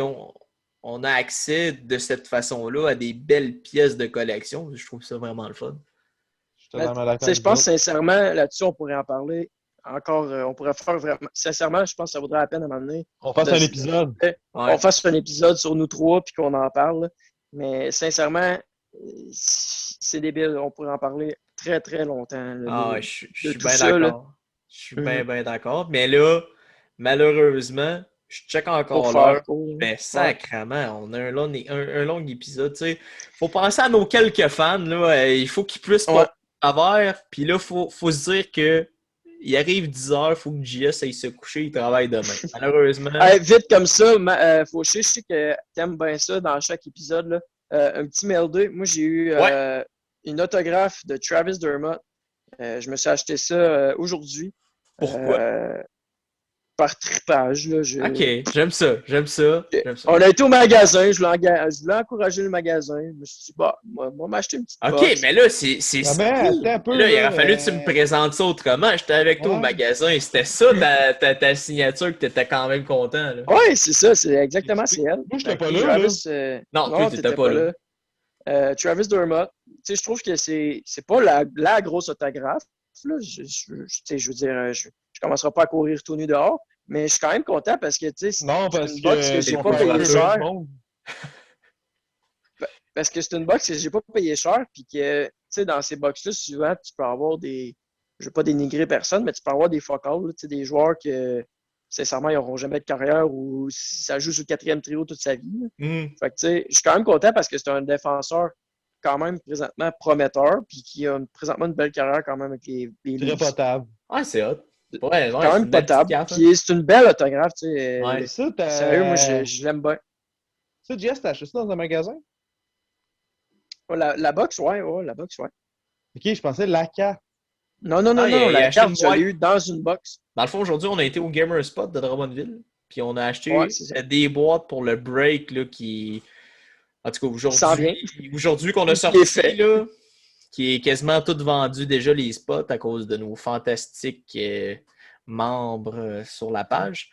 on a accès de cette façon-là à des belles pièces de collection. Je trouve ça vraiment le fun. Je suis Mais, totalement tu d'accord sais, avec je vous pense autres. sincèrement, là-dessus, on pourrait en parler encore. On pourrait faire vraiment. Sincèrement, je pense que ça vaudrait la peine à un moment donné On fasse de, un épisode. Ouais. qu'on fasse un épisode sur nous trois puis qu'on en parle. Là. Mais sincèrement, c'est débile. On pourrait en parler très, très longtemps là, Ah, je de suis tout bien ça. Là. d'accord. Je suis bien d'accord. Mais là, malheureusement, je check Pour encore l'heure. faire court. Ben, Ouais. sacrément, on a un long épisode. Tu sais. Faut penser à nos quelques fans. Là. Il faut qu'ils puissent Ouais. pas travers. Puis là, faut se dire que il arrive 10 heures, il faut que JS aille se coucher, il travaille demain. Malheureusement. Hey, vite comme ça, Fauché, je sais que t'aimes bien ça dans chaque épisode. Là. Un petit mail 2. Moi, j'ai eu Ouais. une autographe de Travis Dermott. Je me suis acheté ça aujourd'hui. Pourquoi? Par tripage. Là, Ok, j'aime ça. J'aime ça. On a été au magasin, je voulais encourager le magasin. Je me suis dit, bah, moi m'acheter une petite OK, box. mais là, c'est Ah ben, cool. attends un peu, Là, il là. aurait fallu que tu me présentes ça autrement. J'étais avec toi au Ouais. magasin. C'était ça ta signature que tu étais quand même content. Là. Oui, c'est ça, c'est exactement, c'est elle. Moi, j'étais pas Puis là, là. Travis, Non, toi, non, t'étais t'étais pas pas là. là. Travis Dermott, tu sais, je trouve que c'est pas la grosse autographe. Là. Tu sais, je veux dire, je commencerai pas à courir tout nu dehors, mais je suis quand même content parce que, tu sais, Non, c'est parce une box que que c'est j'ai on pas pour fait payé un peu ça. cher. du monde. Parce que c'est une box que j'ai pas payé cher, puis que, tu sais, dans ces box-là, souvent, tu peux avoir des je ne veux pas dénigrer personne, mais tu peux avoir des focals, tu sais, des joueurs que, sincèrement, ils n'auront jamais de carrière ou ça joue sur le 4e trio toute sa vie. Fait que, tu sais, je suis quand même content parce que c'est un défenseur quand même présentement prometteur, puis qui a présentement une belle carrière quand même avec les Très Leafs. potable. Ouais, c'est hot. Ouais, Quand c'est même une belle petite potable. carte, hein. Puis c'est une belle autographe, tu sais. Ouais. Ça, Sérieux, moi, je l'aime bien. Ça, Jess, t'as acheté ça dans un magasin? Ouais, la box, ouais, la box, ouais. Ok, je pensais l'ACA. Non, Ah, il a la acheté carte, une je l'ai boîte. eue dans une box. Dans le fond, aujourd'hui, on a été au Gamer Spot de Drummondville, puis on a Ouais, acheté c'est ça. des boîtes pour le break, là, qui... En tout cas, Il s'en vient. aujourd'hui qu'on a Il est sorti, fait. là, qui est quasiment tout vendu déjà, les spots, à cause de nos fantastiques membres sur la page.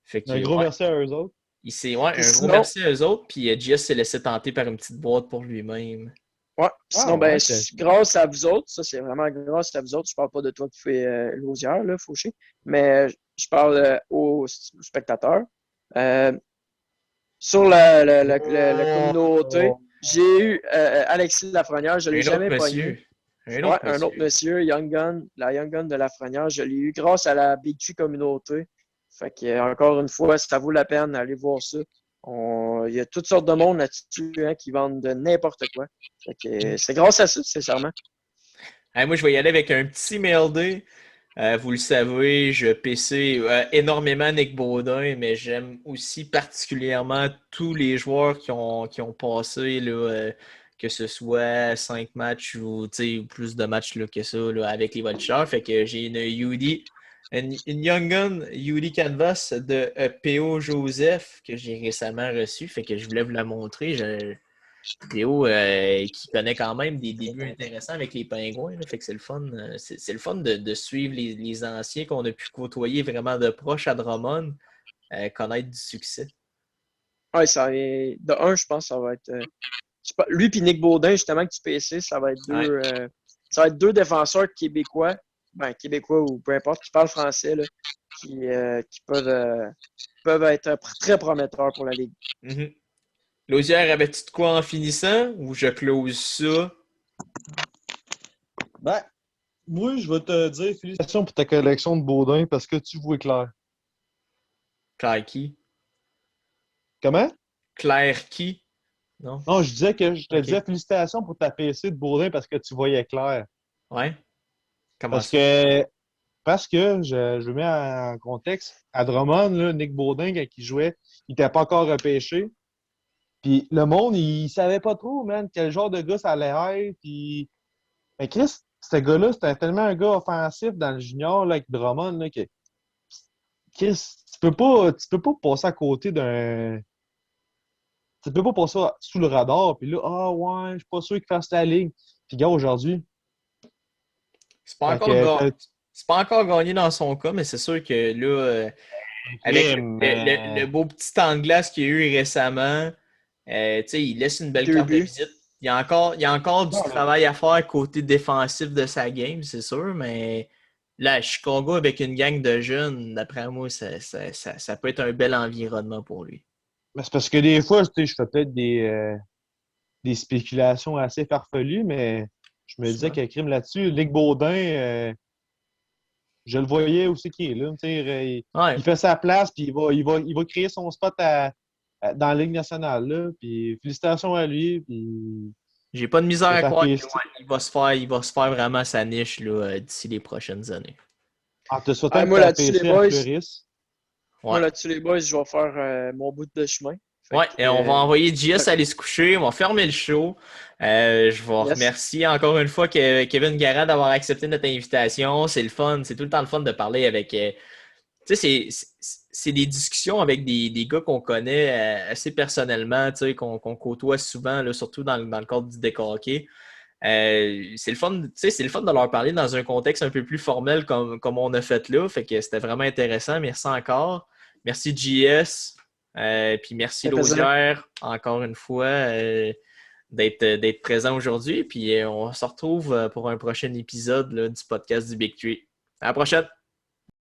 Fait que, Un gros ouais, merci à eux autres. ouais, Puis un gros sinon, merci à eux autres, puis Jess s'est laissé tenter par une petite boîte pour lui-même. ouais. Sinon, ben, Ouais, grâce à vous autres, ça, c'est vraiment grâce à vous autres. Je parle pas de toi qui fais l'osière, là, Fauché, mais je parle aux spectateurs. Sur la communauté, j'ai eu Alexis Lafrenière, je ne l'ai Un autre jamais pogné. monsieur. Un Ouais, autre un autre monsieur. monsieur, Young Gun, la Young Gun de Lafrenière, je l'ai eu grâce à la Big Tree communauté. Fait que, encore une fois, ça vaut la peine d'aller voir ça. Il y a toutes sortes de monde là-dessus hein, qui vendent de n'importe quoi. Fait que, c'est grâce à ça, sincèrement. Hey, moi, je vais y aller avec un petit mail day. Vous le savez, je PC énormément Nick Baudin, mais j'aime aussi particulièrement tous les joueurs qui ont passé, là, que ce soit 5 matchs ou plus de matchs là, que ça là, avec les Vultures. Fait que j'ai une UD, une Young Gun UD Canvas de PO Joseph que j'ai récemment reçu. Fait que je voulais vous la montrer. Théo, qui connaît quand même des débuts intéressants avec les Pingouins. Là, fait que c'est le fun. C'est le fun de suivre les anciens qu'on a pu côtoyer vraiment de proche à Drummond, connaître du succès. Ouais, de un, je pense que ça va être. Lui et Nick Baudin, justement, que tu PC, ça va être deux défenseurs québécois, ben québécois ou peu importe, qui parlent français, là, qui peuvent être très prometteurs pour la Ligue. Mm-hmm. Lausière, avais-tu de quoi en finissant ou je close ça? Ben, moi, je vais te dire félicitations pour ta collection de Baudin parce que tu vois clair. Claire qui? Comment? Claire qui? Non? Non, je te Ok. disais félicitations pour ta PC de Baudin parce que tu voyais clair. Ouais? Comment Parce ça? que, je mets en contexte, à Drummond, là, Nick Baudin, quand il jouait, il n'était pas encore repêché. Puis le monde, il savait pas trop, man, quel genre de gars ça allait être. Puis... Mais Chris, ce gars-là, c'était tellement un gars offensif dans le junior là, avec Drummond là, que Chris, tu peux pas passer à côté d'un. Tu peux pas passer sous le radar. Puis là, ah ouais, je suis pas sûr qu'il fasse la ligue. Puis gars, aujourd'hui, C'est pas fait encore que c'est pas encore gagné dans son cas, mais c'est sûr que là, avec le mais... beau petit temps de glace qu'il y a eu récemment, il laisse une belle 2 carte de buts. visite. Il y a encore du travail à faire côté défensif de sa game, c'est sûr, mais là, à Chicago, avec une gang de jeunes, d'après moi, ça peut être un bel environnement pour lui. Mais c'est parce que des fois, tu sais, je fais peut-être des spéculations assez farfelues, mais je me disais Souvent. qu'il y a crime là-dessus. Nick Baudin, je le voyais aussi qui est là. Tu sais, Ouais. il fait sa place, puis il va créer son spot dans la Ligue nationale. Là, puis félicitations à lui. Puis J'ai pas de misère que à ta croire PC. il va se faire vraiment sa niche là, d'ici les prochaines années. En te souhaitant que Moi, ta là-dessus, les PC boys, fleurisse. Ouais. je vais faire mon bout de chemin. Fait Ouais, que, et on va envoyer JS aller se coucher, on va fermer le show. Je vais remercier encore une fois Kevin Garand d'avoir accepté notre invitation. C'est le fun, c'est tout le temps le fun de parler avec. Tu sais, c'est des discussions avec des gars qu'on connaît assez personnellement, tu sais, qu'on côtoie souvent, là, surtout dans le cadre du décorqué. C'est le fun, tu sais, c'est le fun de leur parler dans un contexte un peu plus formel comme on a fait là. Fait que c'était vraiment intéressant. Merci encore. Merci JS. Puis merci Lausière, encore une fois, d'être présent aujourd'hui. Puis on se retrouve pour un prochain épisode là, du podcast du Big Tree. À la prochaine!